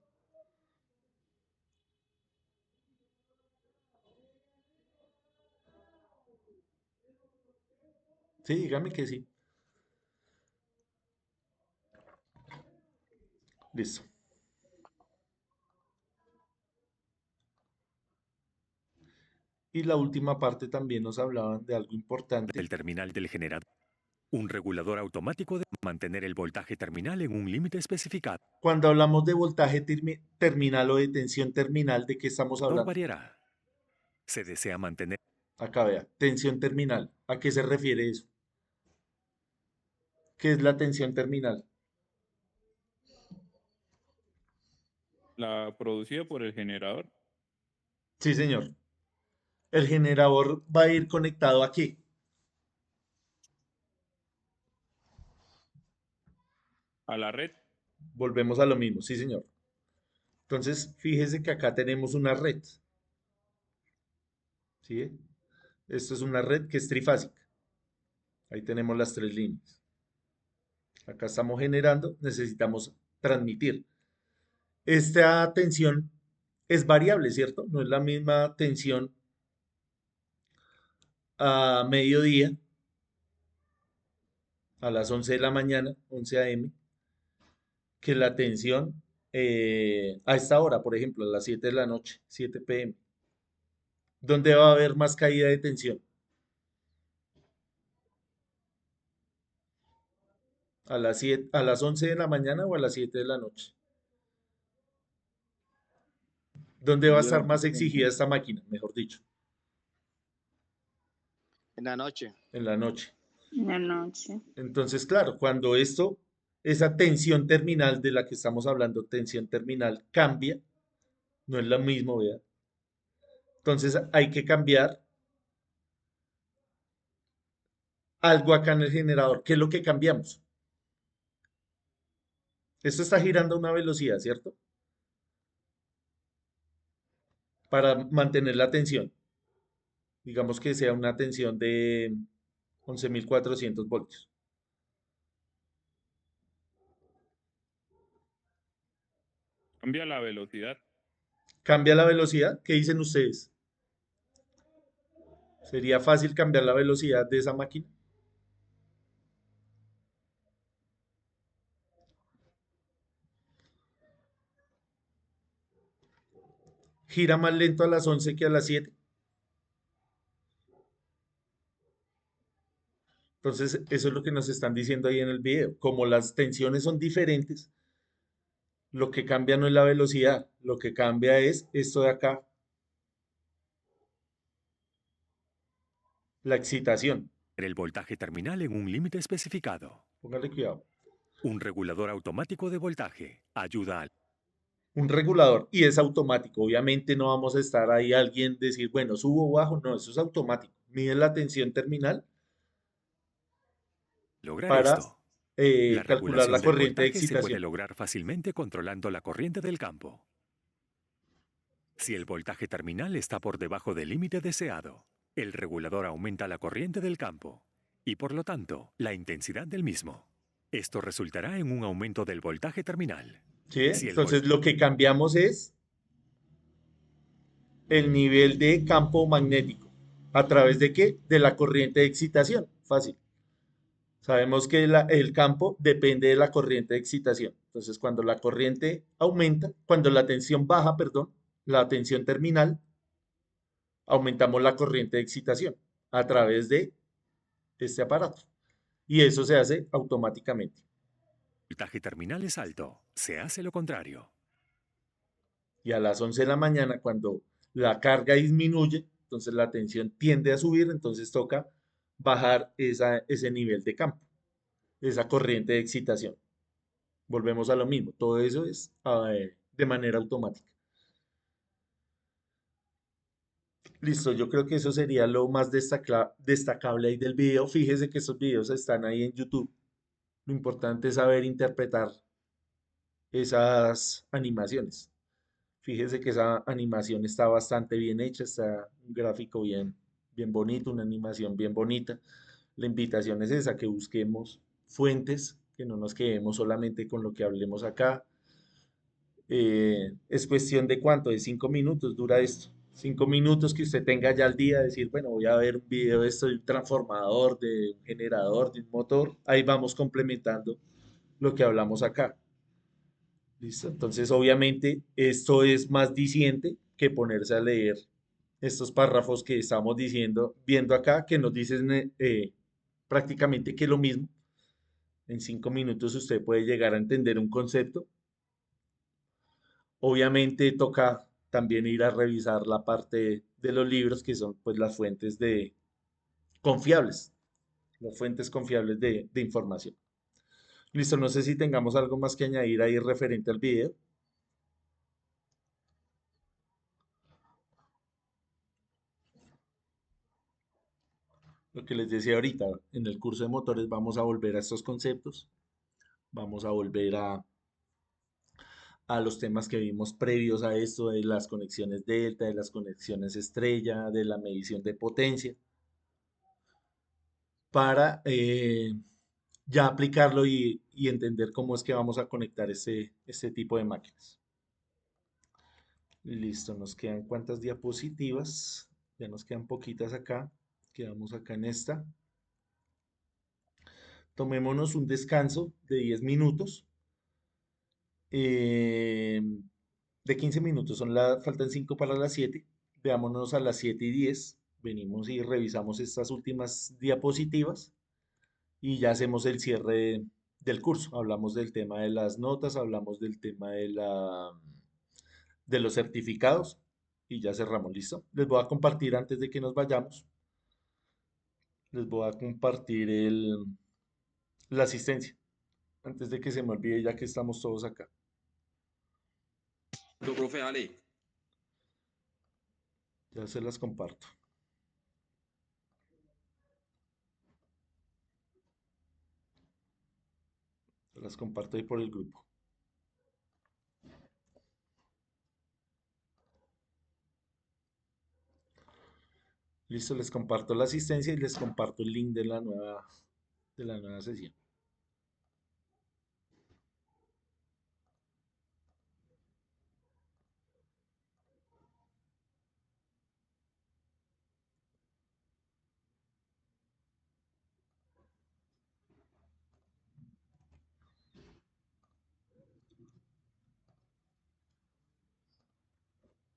Sí, dígame que sí. Listo. Y la última parte también nos hablaban de algo importante. El terminal del generador. Un regulador automático de mantener el voltaje terminal en un límite especificado. Cuando hablamos de voltaje terminal o de tensión terminal, ¿de qué estamos El motor hablando? variará. Se desea mantener Acá vea, tensión terminal. ¿A qué se refiere eso? ¿Qué es la tensión terminal? La producida por el generador Sí, señor. El generador va a ir conectado aquí. a la red. Volvemos a lo mismo, sí, señor. Entonces, fíjese que acá tenemos una red. ¿Sí? Esto es una red que es trifásica. Ahí tenemos las tres líneas. Acá estamos generando, necesitamos transmitir. Esta tensión es variable, ¿cierto? No es la misma tensión a mediodía, a las 11 de la mañana, 11 a.m., que la tensión a esta hora, por ejemplo, a las 7 de la noche, 7 p.m. ¿Dónde va a haber más caída de tensión? ¿A las 11 de la mañana o a las 7 de la noche? ¿Dónde va a estar más exigida esta máquina, mejor dicho? En la noche. En la noche. En la noche. Entonces, claro, cuando esa tensión terminal de la que estamos hablando, tensión terminal, cambia, no es lo mismo, ¿verdad? Entonces hay que cambiar algo acá en el generador. ¿Qué es lo que cambiamos? Esto está girando a una velocidad, ¿cierto? Para mantener la tensión. Digamos que sea una tensión de 11.400 voltios. Cambia la velocidad. ¿Cambia la velocidad? ¿Qué dicen ustedes? ¿Sería fácil cambiar la velocidad de esa máquina? ¿Gira más lento a las 11 que a las 7? Entonces, eso es lo que nos están diciendo ahí en el video. Como las tensiones son diferentes, lo que cambia no es la velocidad, lo que cambia es esto de acá, la excitación. El voltaje terminal en un límite especificado. Póngale cuidado. Un regulador automático de voltaje ayuda al Un regulador y es automático. Obviamente no vamos a estar ahí alguien decir, bueno, subo o bajo. No, eso es automático. Mide la tensión terminal lograr para esto. La calcular la regulación del corriente de voltaje se puede excitación. lograr fácilmente controlando la corriente del campo. Si el voltaje terminal está por debajo del límite deseado, el regulador aumenta la corriente del campo y por lo tanto la intensidad del mismo. Esto resultará en un aumento del voltaje terminal. ¿Sí? Si el Entonces lo que cambiamos es el nivel de campo magnético. ¿A través de qué? De la corriente de excitación. Fácil. Sabemos que el campo depende de la corriente de excitación. Entonces, cuando la corriente aumenta, cuando la tensión baja, perdón, la tensión terminal, aumentamos la corriente de excitación a través de este aparato. Y eso se hace automáticamente. voltaje terminal es alto, se hace lo contrario. Y a las 11 de la mañana, cuando la carga disminuye, entonces la tensión tiende a subir, entonces toca bajar ese nivel de campo, esa corriente de excitación. Volvemos a lo mismo, todo eso es de manera automática. Listo, yo creo que eso sería lo más destacable ahí del video. Fíjese que esos videos están ahí en YouTube. Lo importante es saber interpretar esas animaciones. Fíjese que esa animación está bastante bien hecha, está un gráfico bien bonito, una animación bien bonita. La invitación es esa, que busquemos fuentes, que no nos quedemos solamente con lo que hablemos acá. Es cuestión de cuánto, de 5 minutos dura esto. 5 minutos que usted tenga ya al día, decir, bueno, voy a ver un video de esto de un transformador, de un generador, de un motor. Ahí vamos complementando lo que hablamos acá. ¿Listo? Entonces, obviamente, esto es más diciente que ponerse a leer estos párrafos que estamos diciendo, viendo acá, que nos dicen prácticamente que lo mismo. En 5 minutos usted puede llegar a entender un concepto. Obviamente toca también ir a revisar la parte de los libros, que son pues las fuentes de confiables, las fuentes confiables de información. Listo, no sé si tengamos algo más que añadir ahí referente al video. Lo que les decía ahorita, en el curso de motores vamos a volver a estos conceptos, vamos a volver a los temas que vimos previos a esto, de las conexiones delta, de las conexiones estrella, de la medición de potencia, para ya aplicarlo y entender cómo es que vamos a conectar este tipo de máquinas. Listo, nos quedan cuántas diapositivas, ya nos quedan poquitas acá, quedamos acá en esta. Tomémonos un descanso de 10 minutos, eh, de 15 minutos, faltan 5 para las 7. Veámonos a las 7:10, venimos y revisamos estas últimas diapositivas y ya hacemos el cierre del curso. Hablamos del tema de las notas, hablamos del tema de los certificados y ya cerramos, ¿listo? Les voy a compartir antes de que nos vayamos, les voy a compartir la asistencia, antes de que se me olvide ya que estamos todos acá. Profe Ale. Ya se las comparto. Se las comparto ahí por el grupo. Listo, les comparto la asistencia y les comparto el link de la nueva sesión.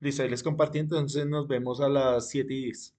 Listo, ahí les compartí, entonces nos vemos a las 7:10.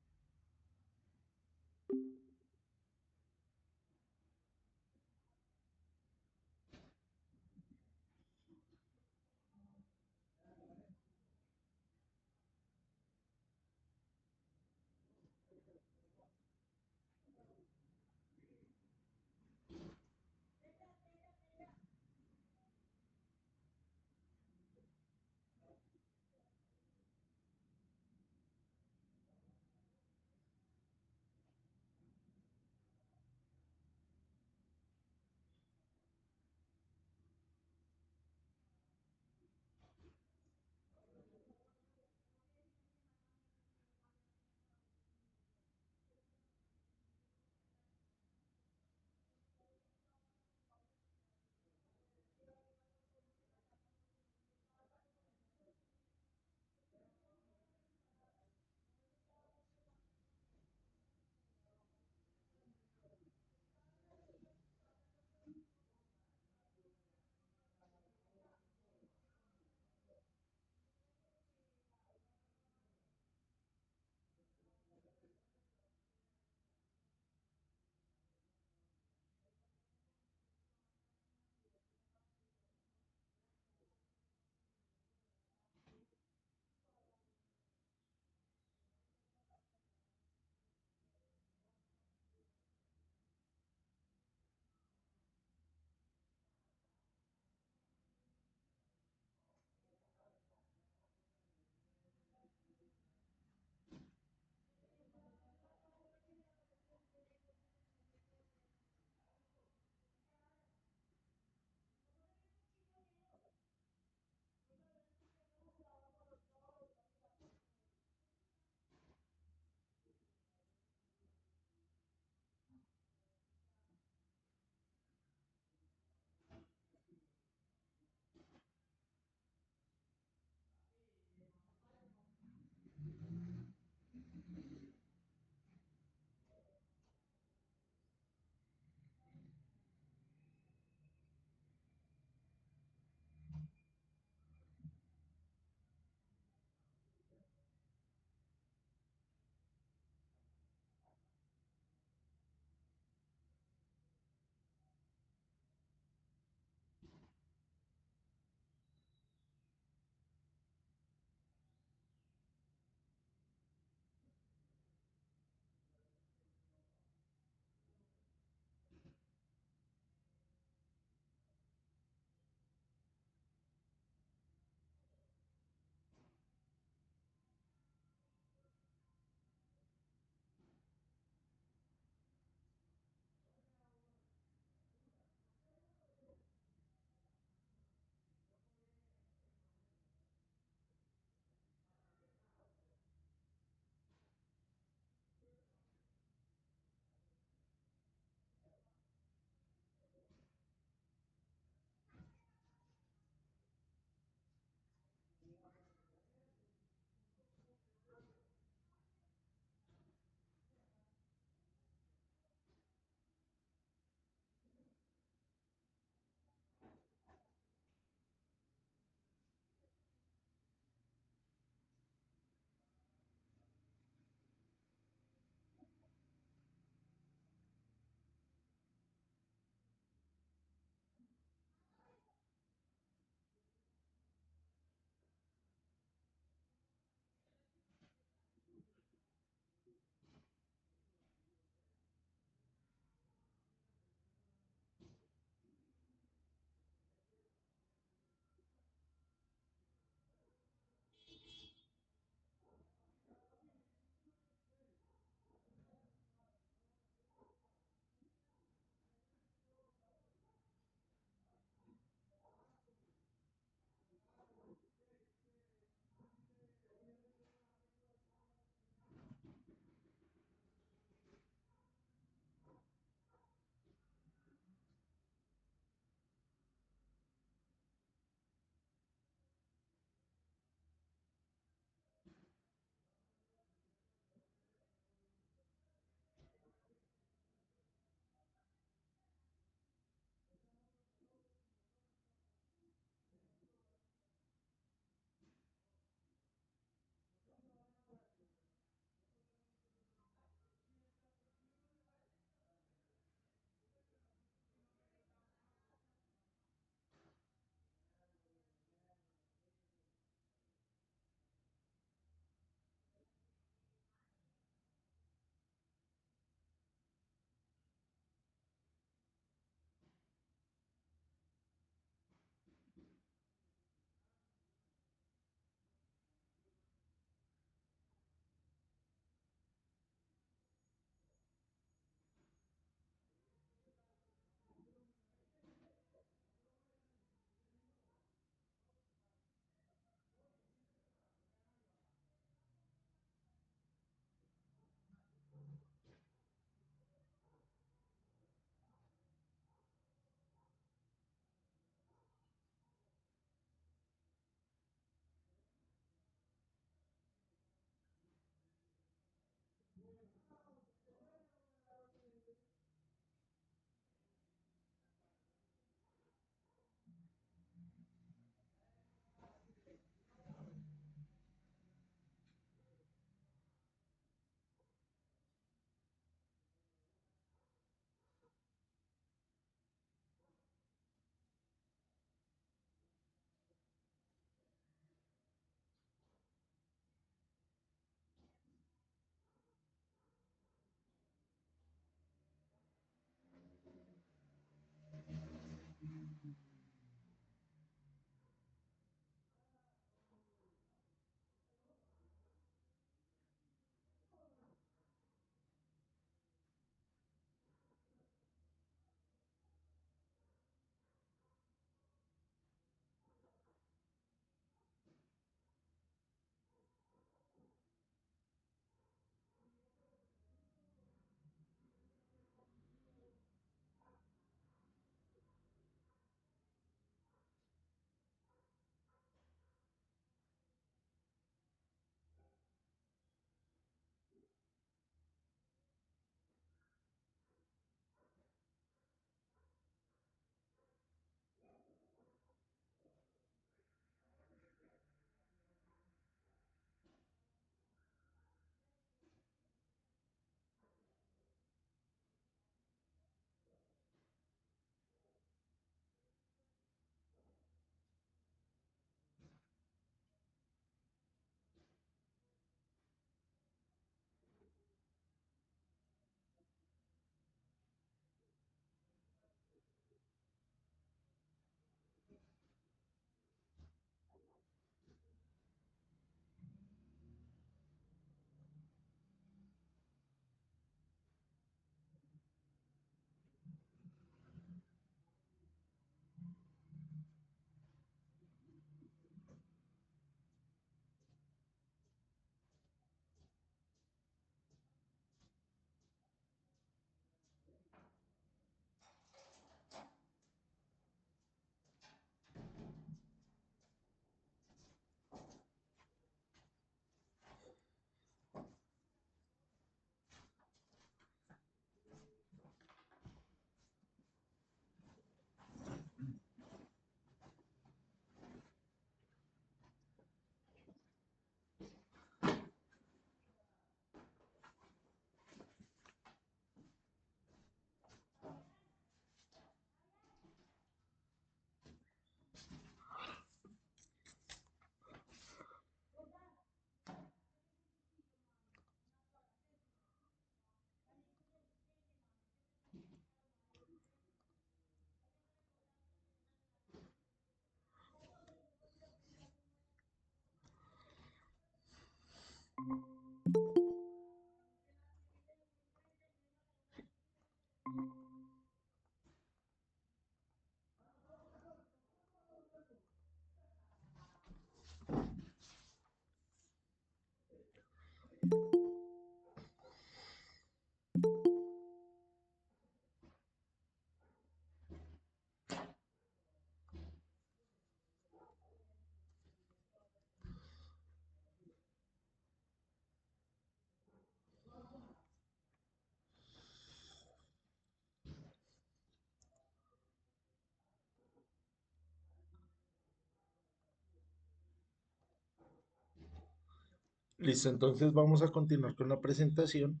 Listo, entonces vamos a continuar con la presentación.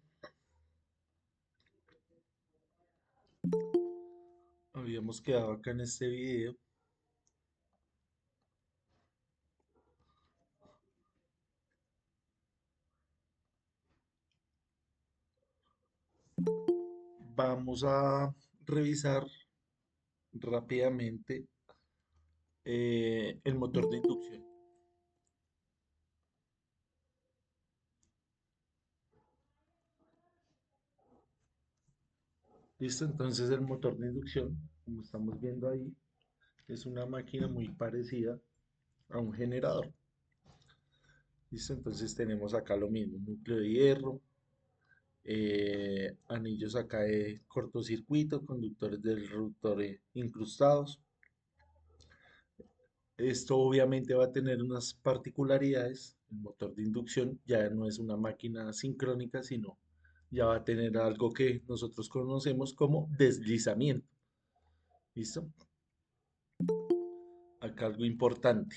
Habíamos quedado acá en este video. Vamos a revisar rápidamente el motor de inducción. Listo, entonces el motor de inducción, como estamos viendo ahí, es una máquina muy parecida a un generador. Listo, entonces tenemos acá lo mismo, núcleo de hierro, anillos acá de cortocircuito, conductores del rotor incrustados. Esto obviamente va a tener unas particularidades. El motor de inducción ya no es una máquina sincrónica, sino ya va a tener algo que nosotros conocemos como deslizamiento. ¿Listo? Acá algo importante.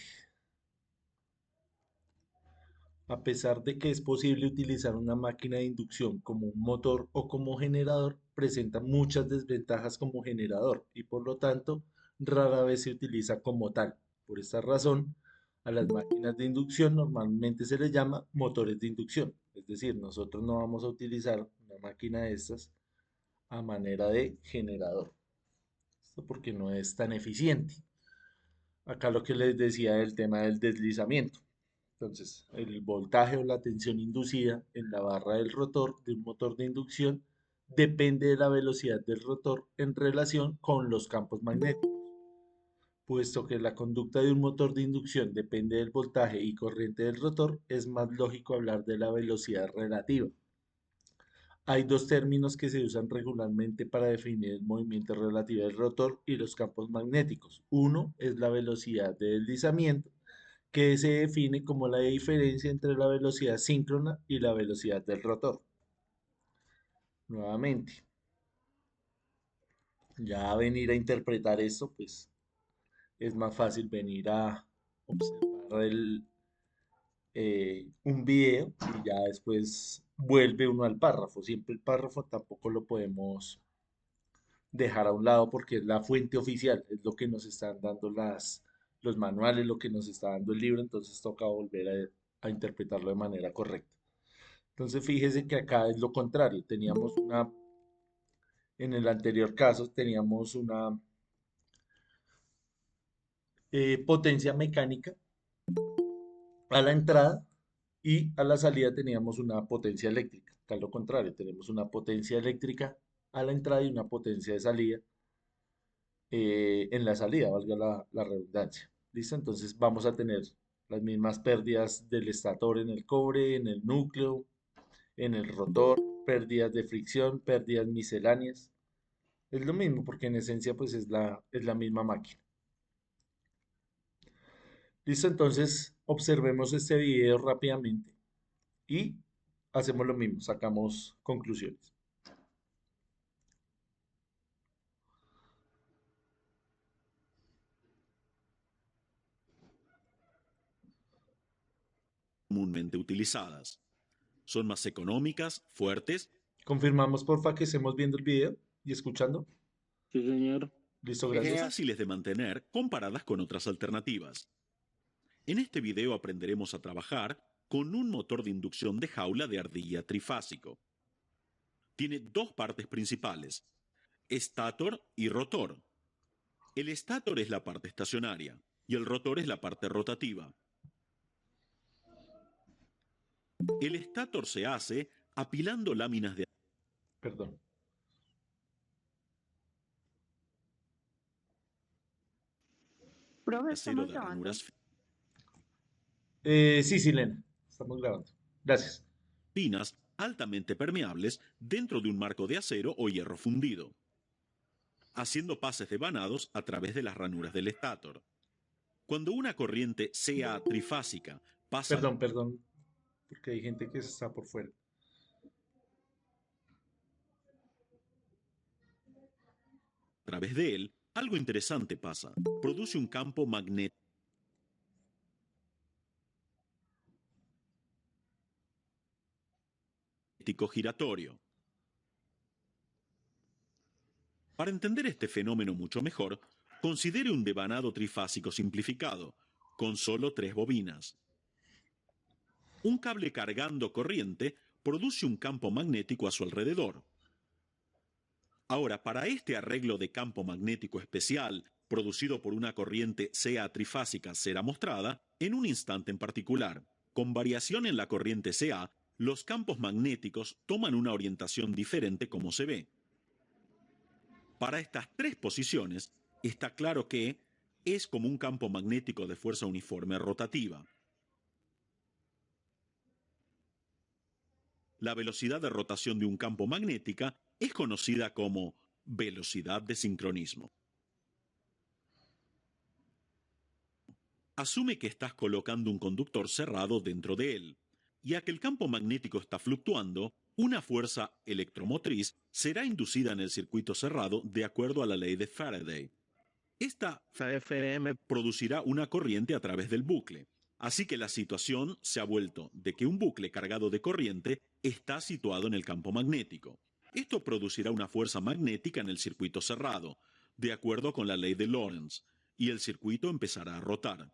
A pesar de que es posible utilizar una máquina de inducción como un motor o como generador, presenta muchas desventajas como generador y por lo tanto rara vez se utiliza como tal. Por esta razón, a las máquinas de inducción normalmente se les llama motores de inducción. Es decir, nosotros no vamos a utilizar una máquina de estas a manera de generador. Esto porque no es tan eficiente. Acá lo que les decía del tema del deslizamiento. Entonces, el voltaje o la tensión inducida en la barra del rotor de un motor de inducción depende de la velocidad del rotor en relación con los campos magnéticos. Puesto que la conducta de un motor de inducción depende del voltaje y corriente del rotor, es más lógico hablar de la velocidad relativa. Hay dos términos que se usan regularmente para definir el movimiento relativo del rotor y los campos magnéticos. Uno es la velocidad de deslizamiento, que se define como la diferencia entre la velocidad síncrona y la velocidad del rotor. Nuevamente, ya venir a interpretar esto, pues es más fácil venir a observar un video y ya después vuelve uno al párrafo. Siempre el párrafo tampoco lo podemos dejar a un lado porque es la fuente oficial, es lo que nos están dando los manuales, lo que nos está dando el libro, entonces toca volver a interpretarlo de manera correcta. Entonces fíjese que acá es lo contrario, en el anterior caso teníamos una potencia mecánica a la entrada y a la salida teníamos una potencia eléctrica. Acá es lo contrario, tenemos una potencia eléctrica a la entrada y una potencia de salida en la salida, valga la redundancia. ¿Listo? Entonces vamos a tener las mismas pérdidas del estator en el cobre, en el núcleo, en el rotor, pérdidas de fricción, pérdidas misceláneas. Es lo mismo porque en esencia pues es la misma máquina. Listo, entonces observemos este video rápidamente y hacemos lo mismo, sacamos conclusiones. Comúnmente utilizadas. Son más económicas, fuertes. Confirmamos porfa que estemos viendo el video y escuchando. Sí, señor. Listo, Sí, gracias. señor. Fáciles de mantener comparadas con otras alternativas. En este video aprenderemos a trabajar con un motor de inducción de jaula de ardilla trifásico. Tiene dos partes principales, estator y rotor. El estator es la parte estacionaria y el rotor es la parte rotativa. El estator se hace apilando láminas de Perdón. Profe, acero estamos de grabando. ranuras Sí, sí, Lena, estamos grabando. Gracias. finas altamente permeables dentro de un marco de acero o hierro fundido, haciendo pases de vanados a través de las ranuras del estator. Cuando una corriente sea trifásica pasa Perdón, porque hay gente que está por fuera. a través de él, algo interesante pasa. Produce un campo magnético giratorio. Para entender este fenómeno mucho mejor, considere un devanado trifásico simplificado, con solo 3 bobinas. Un cable cargando corriente produce un campo magnético a su alrededor. Ahora, para este arreglo de campo magnético especial, producido por una corriente CA trifásica será mostrada en un instante en particular. Con variación en la corriente CA, los campos magnéticos toman una orientación diferente como se ve. Para estas 3 posiciones, está claro que es como un campo magnético de fuerza uniforme rotativa. La velocidad de rotación de un campo magnética es conocida como velocidad de sincronismo. Asume que estás colocando un conductor cerrado dentro de él. Ya que el campo magnético está fluctuando, una fuerza electromotriz será inducida en el circuito cerrado de acuerdo a la ley de Faraday. Esta FM producirá una corriente a través del bucle. Así que la situación se ha vuelto de que un bucle cargado de corriente está situado en el campo magnético. Esto producirá una fuerza magnética en el circuito cerrado, de acuerdo con la ley de Lorentz, y el circuito empezará a rotar.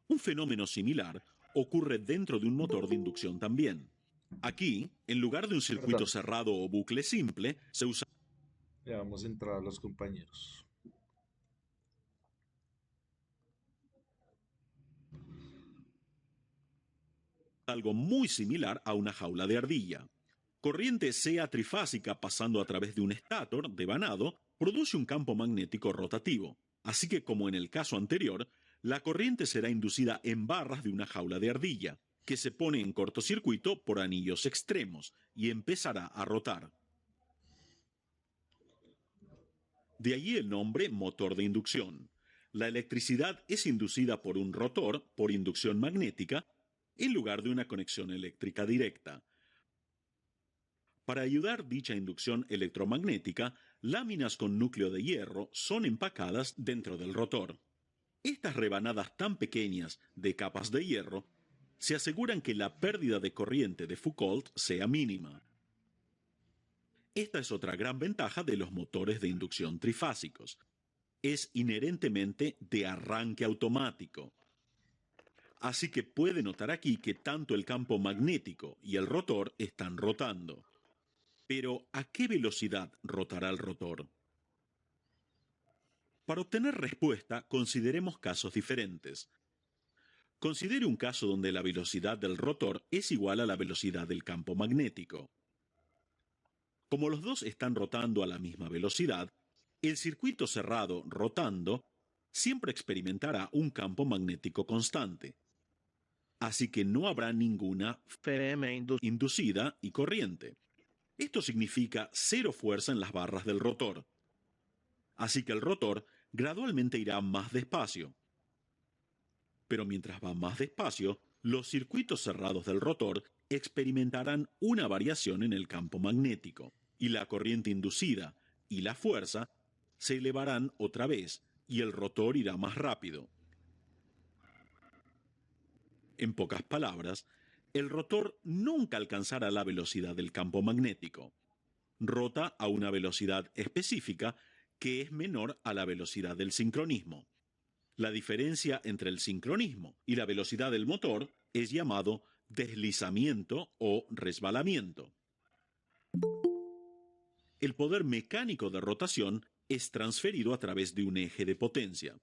Un fenómeno similar ocurre dentro de un motor de inducción también. Aquí, en lugar de un circuito cerrado o bucle simple, se usa... Ya vamos a entrar a los compañeros. algo muy similar a una jaula de ardilla. Corriente CA trifásica pasando a través de un estátor devanado produce un campo magnético rotativo. Así que, como en el caso anterior, la corriente será inducida en barras de una jaula de ardilla, que se pone en cortocircuito por anillos extremos y empezará a rotar. De allí el nombre motor de inducción. La electricidad es inducida por un rotor por inducción magnética en lugar de una conexión eléctrica directa. Para ayudar dicha inducción electromagnética, láminas con núcleo de hierro son empacadas dentro del rotor. Estas rebanadas tan pequeñas de capas de hierro se aseguran que la pérdida de corriente de Foucault sea mínima. Esta es otra gran ventaja de los motores de inducción trifásicos. Es inherentemente de arranque automático. Así que puede notar aquí que tanto el campo magnético y el rotor están rotando. Pero, ¿a qué velocidad rotará el rotor? Para obtener respuesta, consideremos casos diferentes. Considere un caso donde la velocidad del rotor es igual a la velocidad del campo magnético. Como los dos están rotando a la misma velocidad, el circuito cerrado rotando siempre experimentará un campo magnético constante. Así que no habrá ninguna FM inducida y corriente. Esto significa cero fuerza en las barras del rotor. Así que el rotor gradualmente irá más despacio. Pero mientras va más despacio, los circuitos cerrados del rotor experimentarán una variación en el campo magnético, y la corriente inducida y la fuerza se elevarán otra vez, y el rotor irá más rápido. En pocas palabras, el rotor nunca alcanzará la velocidad del campo magnético. Rota a una velocidad específica que es menor a la velocidad del sincronismo. La diferencia entre el sincronismo y la velocidad del motor es llamado deslizamiento o resbalamiento. El poder mecánico de rotación es transferido a través de un eje de potencia.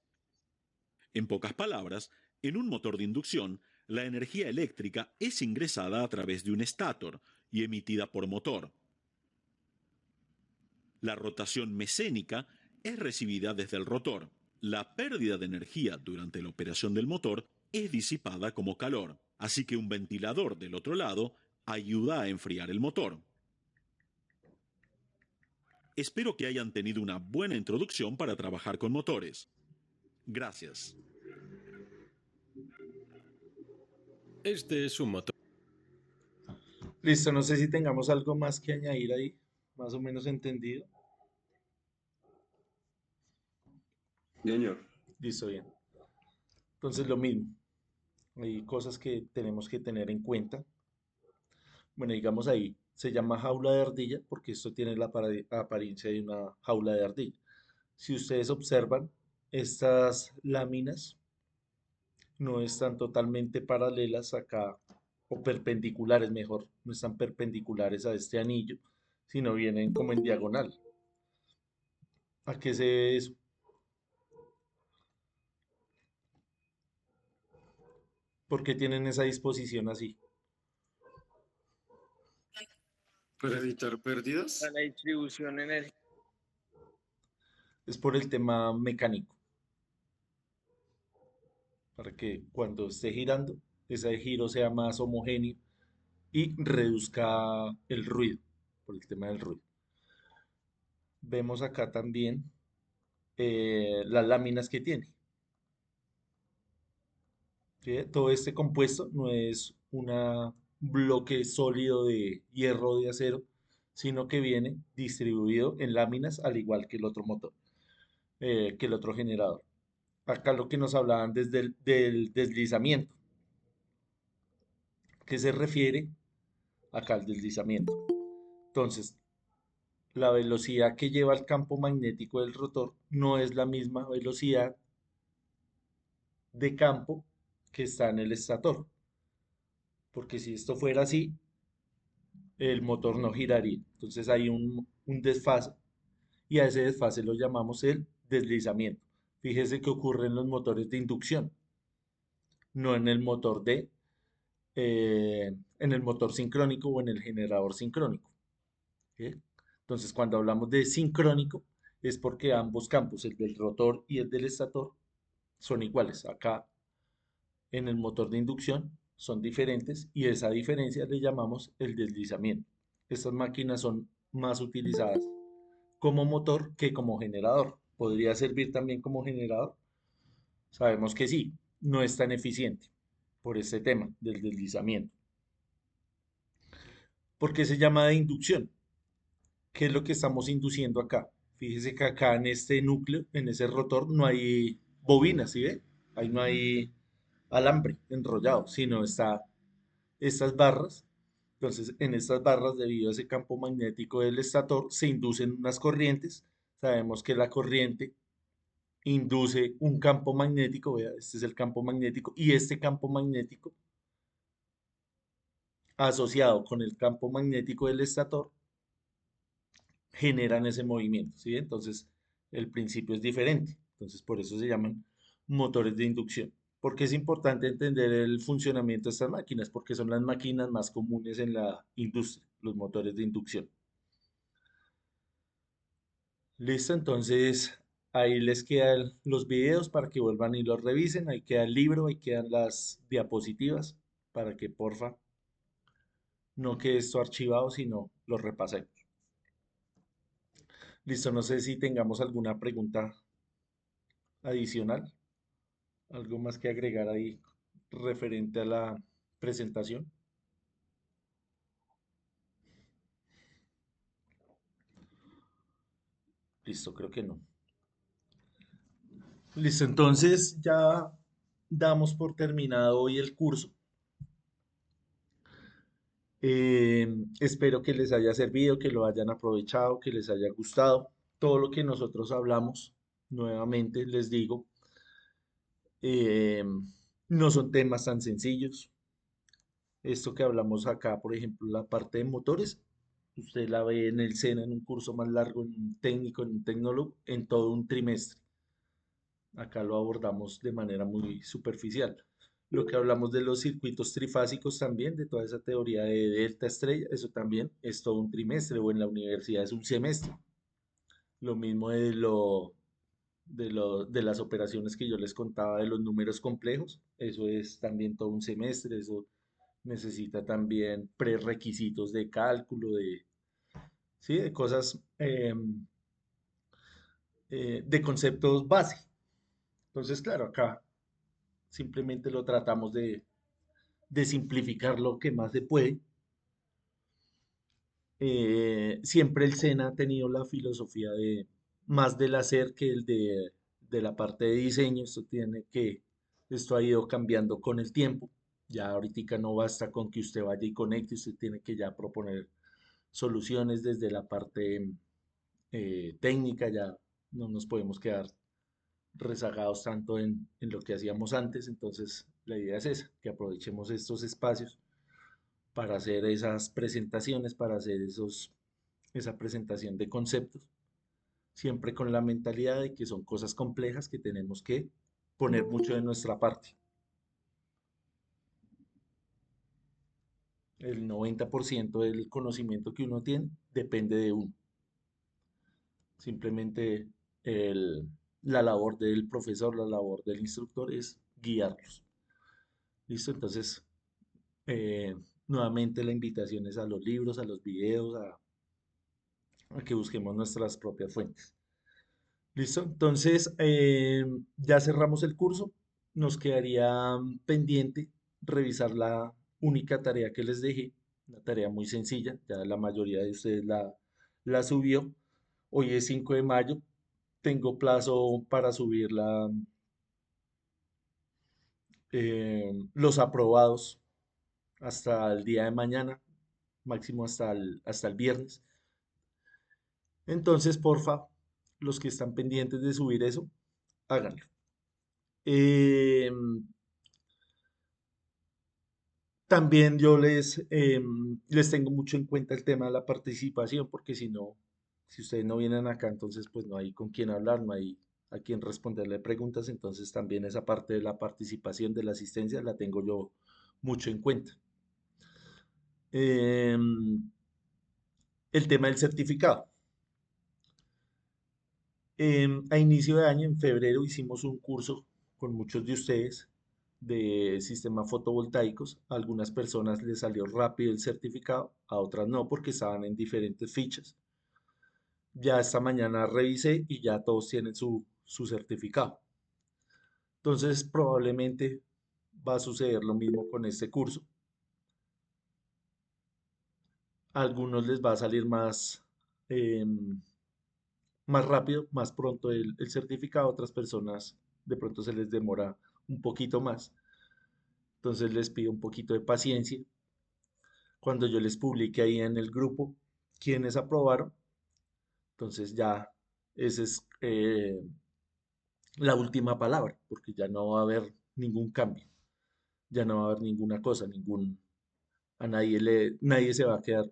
En pocas palabras, en un motor de inducción, la energía eléctrica es ingresada a través de un estátor y emitida por motor. La rotación mecánica es recibida desde el rotor. La pérdida de energía durante la operación del motor es disipada como calor, así que un ventilador del otro lado ayuda a enfriar el motor. Espero que hayan tenido una buena introducción para trabajar con motores. Gracias. Este es un motor. Listo, no sé si tengamos algo más que añadir ahí, más o menos entendido. Señor. Listo, bien. Entonces lo mismo, hay cosas que tenemos que tener en cuenta. Bueno, digamos ahí, se llama jaula de ardilla porque esto tiene la apariencia de una jaula de ardilla. Si ustedes observan, estas láminas no están totalmente paralelas acá, o perpendiculares, mejor, no están perpendiculares a este anillo, sino vienen como en diagonal. ¿A qué se debe eso? ¿Por qué tienen esa disposición así? Para evitar pérdidas. La distribución energética. Es por el tema mecánico, para que cuando esté girando, ese giro sea más homogéneo y reduzca el ruido, por el tema del ruido. Vemos acá también las láminas que tiene. ¿Sí? Todo este compuesto no es un bloque sólido de hierro o de acero, sino que viene distribuido en láminas al igual que el otro motor, que el otro generador. Acá lo que nos hablaban desde del deslizamiento, que se refiere acá al deslizamiento. Entonces, la velocidad que lleva el campo magnético del rotor no es la misma velocidad de campo que está en el estator, porque si esto fuera así, el motor no giraría. Entonces hay un desfase y a ese desfase lo llamamos el deslizamiento. Fíjese que ocurre en los motores de inducción, no en el motor en el motor sincrónico o en el generador sincrónico. ¿Sí? Entonces, cuando hablamos de sincrónico, es porque ambos campos, el del rotor y el del estator, son iguales. Acá en el motor de inducción son diferentes y esa diferencia le llamamos el deslizamiento. Estas máquinas son más utilizadas como motor que como generador. ¿Podría servir también como generador? Sabemos que sí, no es tan eficiente por este tema del deslizamiento. ¿Por qué se llama de inducción? ¿Qué es lo que estamos induciendo acá? Fíjese que acá en este núcleo, en ese rotor, no hay bobinas, ¿sí ve? Ahí no hay alambre enrollado, sino está estas barras. Entonces, en estas barras, debido a ese campo magnético del estator, se inducen unas corrientes. Sabemos que la corriente induce un campo magnético, vea, este es el campo magnético, y este campo magnético asociado con el campo magnético del estator generan ese movimiento, ¿sí? Entonces, el principio es diferente. Entonces, por eso se llaman motores de inducción. ¿Por qué es importante entender el funcionamiento de estas máquinas? Porque son las máquinas más comunes en la industria, los motores de inducción. Listo, entonces ahí les quedan los videos para que vuelvan y los revisen. Ahí queda el libro, ahí quedan las diapositivas para que porfa no quede esto archivado, sino lo repasemos. Listo, no sé si tengamos alguna pregunta adicional, algo más que agregar ahí referente a la presentación. Listo, creo que no. Listo, entonces ya damos por terminado hoy el curso. Espero que les haya servido, que lo hayan aprovechado, que les haya gustado. Todo lo que nosotros hablamos, nuevamente les digo, eh, no son temas tan sencillos. Esto que hablamos acá, por ejemplo, la parte de motores, usted la ve en el SENA en un curso más largo, en un técnico, en un tecnólogo, en todo un trimestre. Acá lo abordamos de manera muy superficial. Lo que hablamos de los circuitos trifásicos también, de toda esa teoría de delta estrella, eso también es todo un trimestre o en la universidad es un semestre. Lo mismo de las operaciones que yo les contaba de los números complejos, eso es también todo un semestre, eso necesita también prerequisitos de cálculo, ¿sí? De cosas, de conceptos base. Entonces, claro, acá simplemente lo tratamos de simplificar lo que más se puede. Siempre el SENA ha tenido la filosofía de más del hacer que el de la parte de diseño. Esto ha ido cambiando con el tiempo. Ya ahorita no basta con que usted vaya y conecte, usted tiene que ya proponer soluciones desde la parte técnica, ya no nos podemos quedar rezagados tanto en lo que hacíamos antes, entonces la idea es esa, que aprovechemos estos espacios para hacer esas presentaciones, para hacer esa presentación de conceptos, siempre con la mentalidad de que son cosas complejas que tenemos que poner mucho de nuestra parte. El 90% del conocimiento que uno tiene depende de uno. Simplemente el- la labor del profesor, la labor del instructor es guiarlos. ¿Listo? Entonces, eh, nuevamente la invitación es a los libros, a los videos, a que busquemos nuestras propias fuentes. ¿Listo? Entonces, ya cerramos el curso. Nos quedaría pendiente revisar la única tarea que les dejé, una tarea muy sencilla, ya la mayoría de ustedes la subió. Hoy es 5 de mayo, tengo plazo para subir los aprobados hasta el día de mañana, máximo hasta el viernes. Entonces, porfa, los que están pendientes de subir eso, háganlo. Eh, También yo les tengo mucho en cuenta el tema de la participación, porque si no, si ustedes no vienen acá, entonces pues no hay con quién hablar, no hay a quien responderle preguntas, entonces también esa parte de la participación, de la asistencia, la tengo yo mucho en cuenta. Em, el tema del certificado. A inicio de año, en febrero, hicimos un curso con muchos de ustedes de sistemas fotovoltaicos. A algunas personas les salió rápido el certificado, a otras no, porque estaban en diferentes fichas. Ya esta mañana revisé y ya todos tienen su certificado. Entonces, probablemente va a suceder lo mismo con este curso. A algunos les va a salir más rápido, más pronto el certificado, a otras personas de pronto se les demora un poquito más. Entonces les pido un poquito de paciencia. Cuando yo les publique ahí en el grupo quienes aprobaron, entonces ya esa es la última palabra, porque ya no va a haber ningún cambio, ya no va a haber ninguna cosa, a nadie se va a quedar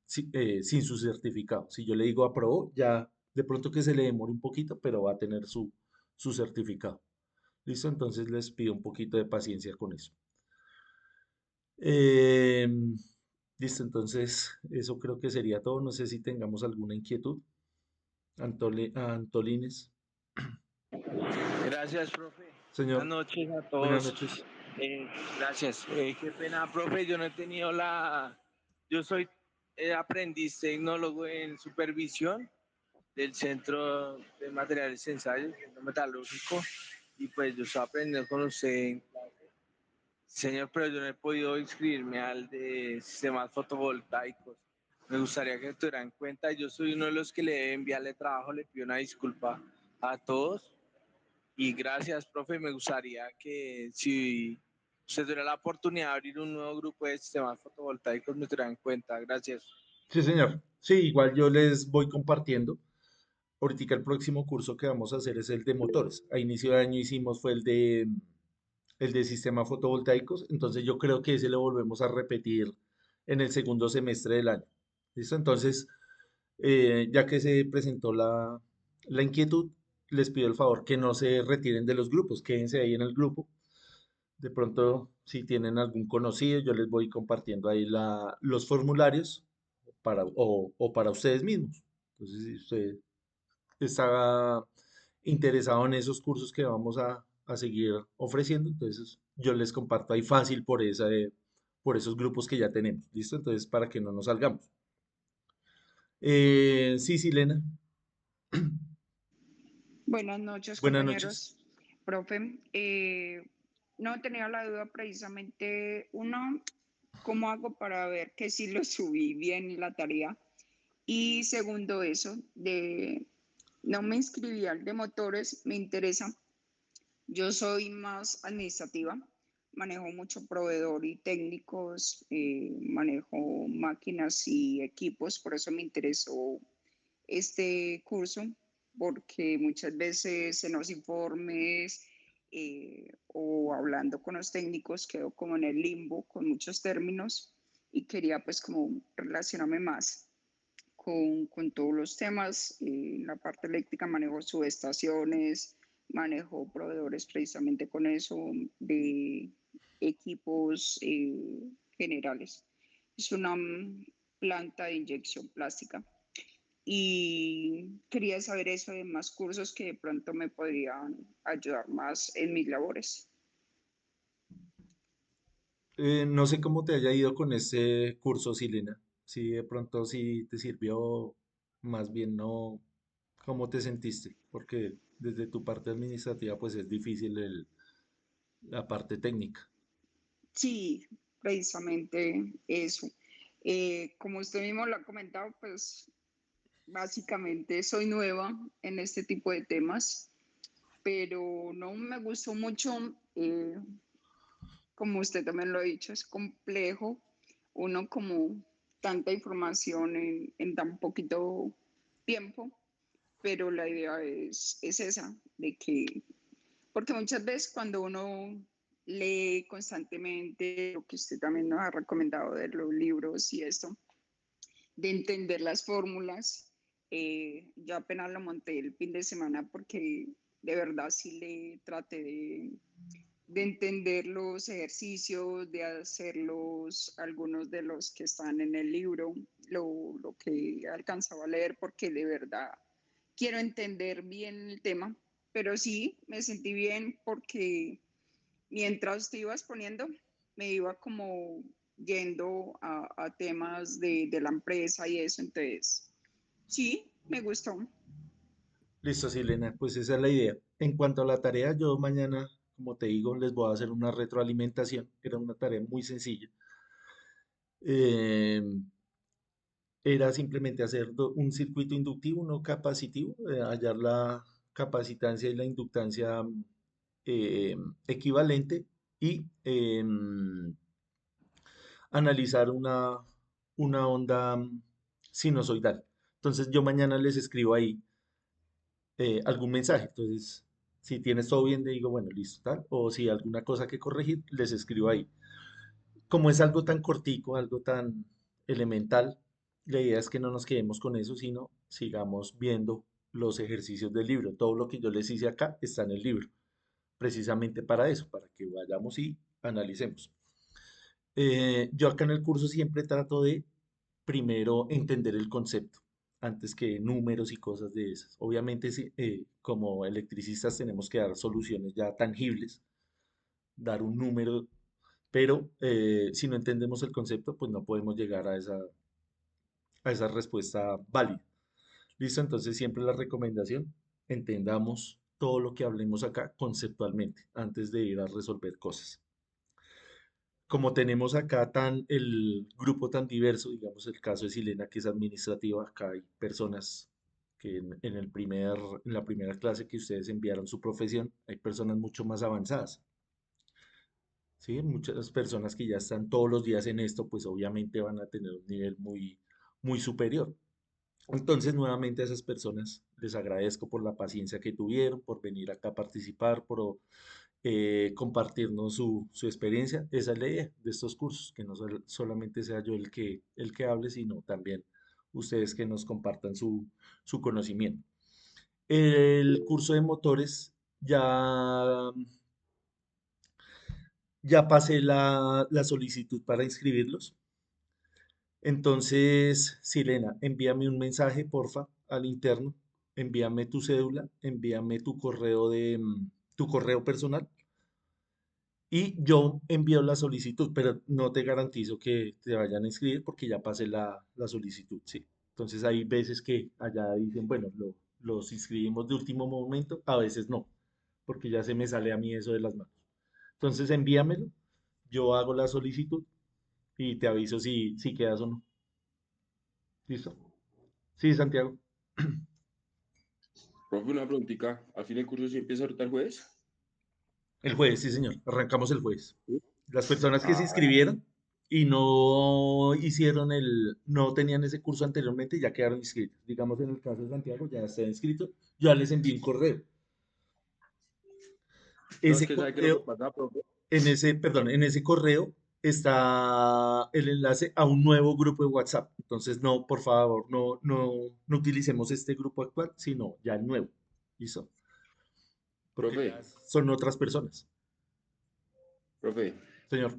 sin su certificado. Si yo le digo aprobó, ya de pronto que se le demore un poquito, pero va a tener su certificado. ¿Listo? Entonces les pido un poquito de paciencia con eso. Em, Listo, entonces eso creo que sería todo. No sé si tengamos alguna inquietud. Antolines, Gracias, profe. Buenas señor, noches a buenas todos. noches. Gracias. Qué pena, profe. Yo no he tenido Yo soy aprendiz tecnólogo en supervisión del Centro de Materiales Ensayos, Centro Metalúrgico, y pues yo estoy aprendiendo con usted, señor, pero yo no he podido inscribirme al de sistemas fotovoltaicos. Me gustaría que tuviera en cuenta. Yo soy uno de los que le debe enviarle trabajo. Le pido una disculpa a todos. Y gracias, profe. Me gustaría que si usted tuviera la oportunidad de abrir un nuevo grupo de sistemas fotovoltaicos, me tuviera en cuenta. Gracias. Sí, señor. Sí, igual yo les voy compartiendo. Ahorita el próximo curso que vamos a hacer es el de motores. A inicio de año hicimos fue el de sistemas fotovoltaicos, entonces yo creo que ese lo volvemos a repetir en el segundo semestre del año. ¿Listo? Entonces, ya que se presentó la inquietud, les pido el favor que no se retiren de los grupos, quédense ahí en el grupo. De pronto, si tienen algún conocido, yo les voy compartiendo ahí los formularios o para ustedes mismos. Entonces, si usted está interesado en esos cursos que vamos a seguir ofreciendo, entonces yo les comparto ahí fácil por esos grupos que ya tenemos. ¿Listo? Entonces, para que no nos salgamos. Sí, Silena. Buenas noches, Buenas noches. compañeros. Profe, no tenía la duda precisamente, uno, ¿cómo hago para ver que sí lo subí bien la tarea? Y segundo, eso, no me inscribí al de motores, me interesa. Yo soy más administrativa, manejo mucho proveedor y técnicos, manejo máquinas y equipos, por eso me interesó este curso, porque muchas veces en los informes o hablando con los técnicos quedo como en el limbo con muchos términos y quería pues como relacionarme más con todos los temas. En la parte eléctrica manejo subestaciones, manejo proveedores precisamente con eso de equipos generales. Es una planta de inyección plástica y quería saber eso de más cursos que de pronto me podrían ayudar más en mis labores. No sé cómo te haya ido con este curso, Silena. Si de pronto sí te sirvió, más bien no, ¿cómo te sentiste? Porque desde tu parte administrativa, pues es difícil la parte técnica. Sí, precisamente eso. Como usted mismo lo ha comentado, pues básicamente soy nueva en este tipo de temas, pero no me gustó mucho, como usted también lo ha dicho, es complejo, uno como tanta información en tan poquito tiempo, pero la idea es esa, de que, porque muchas veces cuando uno lee constantemente lo que usted también nos ha recomendado de los libros y esto, de entender las fórmulas. Yo apenas lo monté el fin de semana porque de verdad sí le traté de entender los ejercicios, de hacerlos, algunos de los que están en el libro, lo que he alcanzado a leer, porque de verdad quiero entender bien el tema. Pero sí, me sentí bien porque mientras te ibas poniendo, me iba como yendo a temas de la empresa y eso, entonces sí, me gustó. Listo, Silena, pues esa es la idea. En cuanto a la tarea, yo mañana, como te digo, les voy a hacer una retroalimentación. Era una tarea muy sencilla. Eh, Era simplemente hacer un circuito inductivo, no capacitivo, hallar la capacitancia y la inductancia eh, equivalente y analizar una onda sinusoidal. Entonces yo mañana les escribo ahí algún mensaje. Entonces, si tienes todo bien, le digo, bueno, listo, tal. O si hay alguna cosa que corregir, les escribo ahí. Como es algo tan cortico, algo tan elemental, la idea es que no nos quedemos con eso, sino sigamos viendo los ejercicios del libro. Todo lo que yo les hice acá está en el libro, precisamente para eso, para que vayamos y analicemos. Yo acá en el curso siempre trato de primero entender el concepto, antes que números y cosas de esas. Obviamente, como electricistas tenemos que dar soluciones ya tangibles, dar un número, pero si no entendemos el concepto, pues no podemos llegar a esa respuesta válida. ¿Listo? Entonces siempre la recomendación, entendamos todo lo que hablemos acá conceptualmente, antes de ir a resolver cosas. Como tenemos acá el grupo tan diverso, digamos el caso de Silena, que es administrativa, acá hay personas que en la primera clase que ustedes enviaron su profesión, hay personas mucho más avanzadas, ¿sí? Muchas personas que ya están todos los días en esto, pues obviamente van a tener un nivel muy, muy superior. Entonces, nuevamente a esas personas les agradezco por la paciencia que tuvieron, por venir acá a participar, por compartirnos su experiencia. Esa es la idea de estos cursos, que no solamente sea yo el que hable, sino también ustedes que nos compartan su conocimiento. El curso de motores ya, ya pasé la solicitud para inscribirlos. Entonces, Silena, envíame un mensaje, porfa, al interno. Envíame tu cédula, envíame tu correo tu correo personal y yo envío la solicitud, pero no te garantizo que te vayan a inscribir porque ya pasé la solicitud, sí. Entonces hay veces que allá dicen, bueno, los inscribimos de último momento, a veces no, porque ya se me sale a mí eso de las manos. Entonces envíamelo, yo hago la solicitud y te aviso si quedas o no. ¿Listo? Sí, Santiago. Profe, una preguntita. ¿Al fin el curso sí empieza ahorita el jueves? El jueves, sí, señor. Arrancamos el jueves. Las personas que se Ah, inscribieron y no tenían ese curso anteriormente, ya quedaron inscritos. Digamos, en el caso de Santiago, ya está inscrito. Yo ya les envié un correo. no, es Ese que ¿sabe qué es lo que correo, pasa, profe? en ese correo está el enlace a un nuevo grupo de WhatsApp. Entonces, no, por favor, no utilicemos este grupo actual, sino ya el nuevo. ¿Listo? Porque Profe, ya son otras personas. profe, Señor.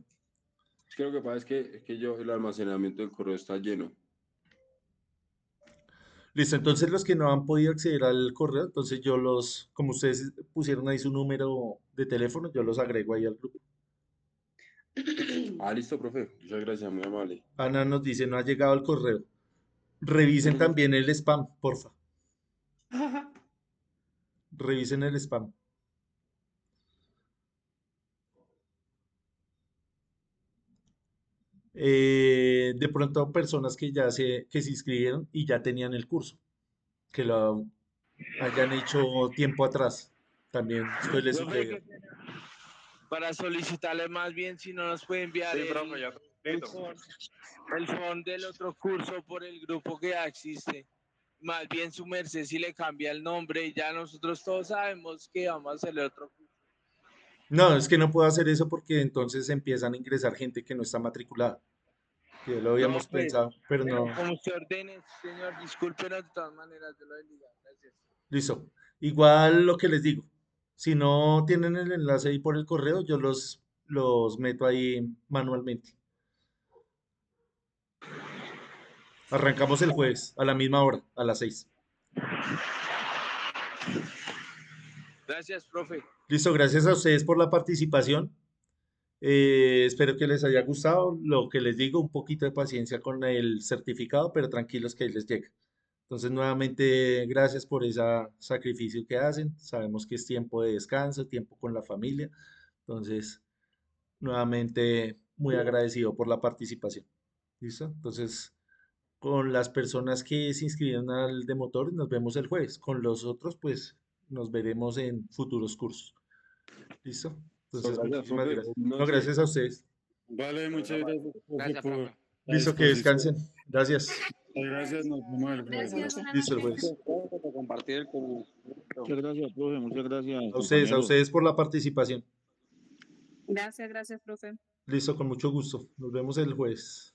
es que lo que pasa es que yo, el almacenamiento del correo está lleno. Listo, entonces los que no han podido acceder al correo, entonces como ustedes pusieron ahí su número de teléfono, yo los agrego ahí al grupo. Ah, listo, profe. Muchas gracias, muy amable. Ana nos dice, no ha llegado el correo. Revisen también el spam, porfa. Revisen el spam. De pronto personas que se inscribieron y ya tenían el curso, que lo hayan hecho tiempo atrás. También esto les Profe, sucedió. para solicitarle más bien si no nos puede enviar el form del otro curso por el grupo que ya existe. Más bien su merced si le cambia el nombre, ya nosotros todos sabemos que vamos a hacerle otro curso. No, es que no puedo hacer eso porque entonces empiezan a ingresar gente que no está matriculada, que ya lo No, habíamos pues, pensado, pero bueno, no. como usted ordene, señor, discúlpenos de todas maneras, de lo bendiga. Gracias. Listo. Igual lo que les digo, si no tienen el enlace ahí por el correo, yo los meto ahí manualmente. Arrancamos el jueves a la misma hora, a las 6. Gracias, profe. Listo, gracias a ustedes por la participación. Espero que les haya gustado. Lo que les digo, un poquito de paciencia con el certificado, pero tranquilos que ahí les llega. Entonces, nuevamente, gracias por ese sacrificio que hacen. Sabemos que es tiempo de descanso, tiempo con la familia. Entonces, nuevamente, muy agradecido por la participación. ¿Listo? Entonces, con las personas que se inscribieron al de motor, nos vemos el jueves. Con los otros, pues, nos veremos en futuros cursos. ¿Listo? Entonces, Gracias, muchísimas profe. gracias. No, Noche. gracias a ustedes. Vale, muchas gracias, profe, Gracias, por profe. la Listo, que disposición. descansen. Gracias. Gracias, nos vemos el jueves. Listo, el jueves. Compartir el Muchas gracias, profe, muchas gracias, A compañeros. ustedes por la participación. Gracias, profe. Listo, con mucho gusto. Nos vemos el jueves.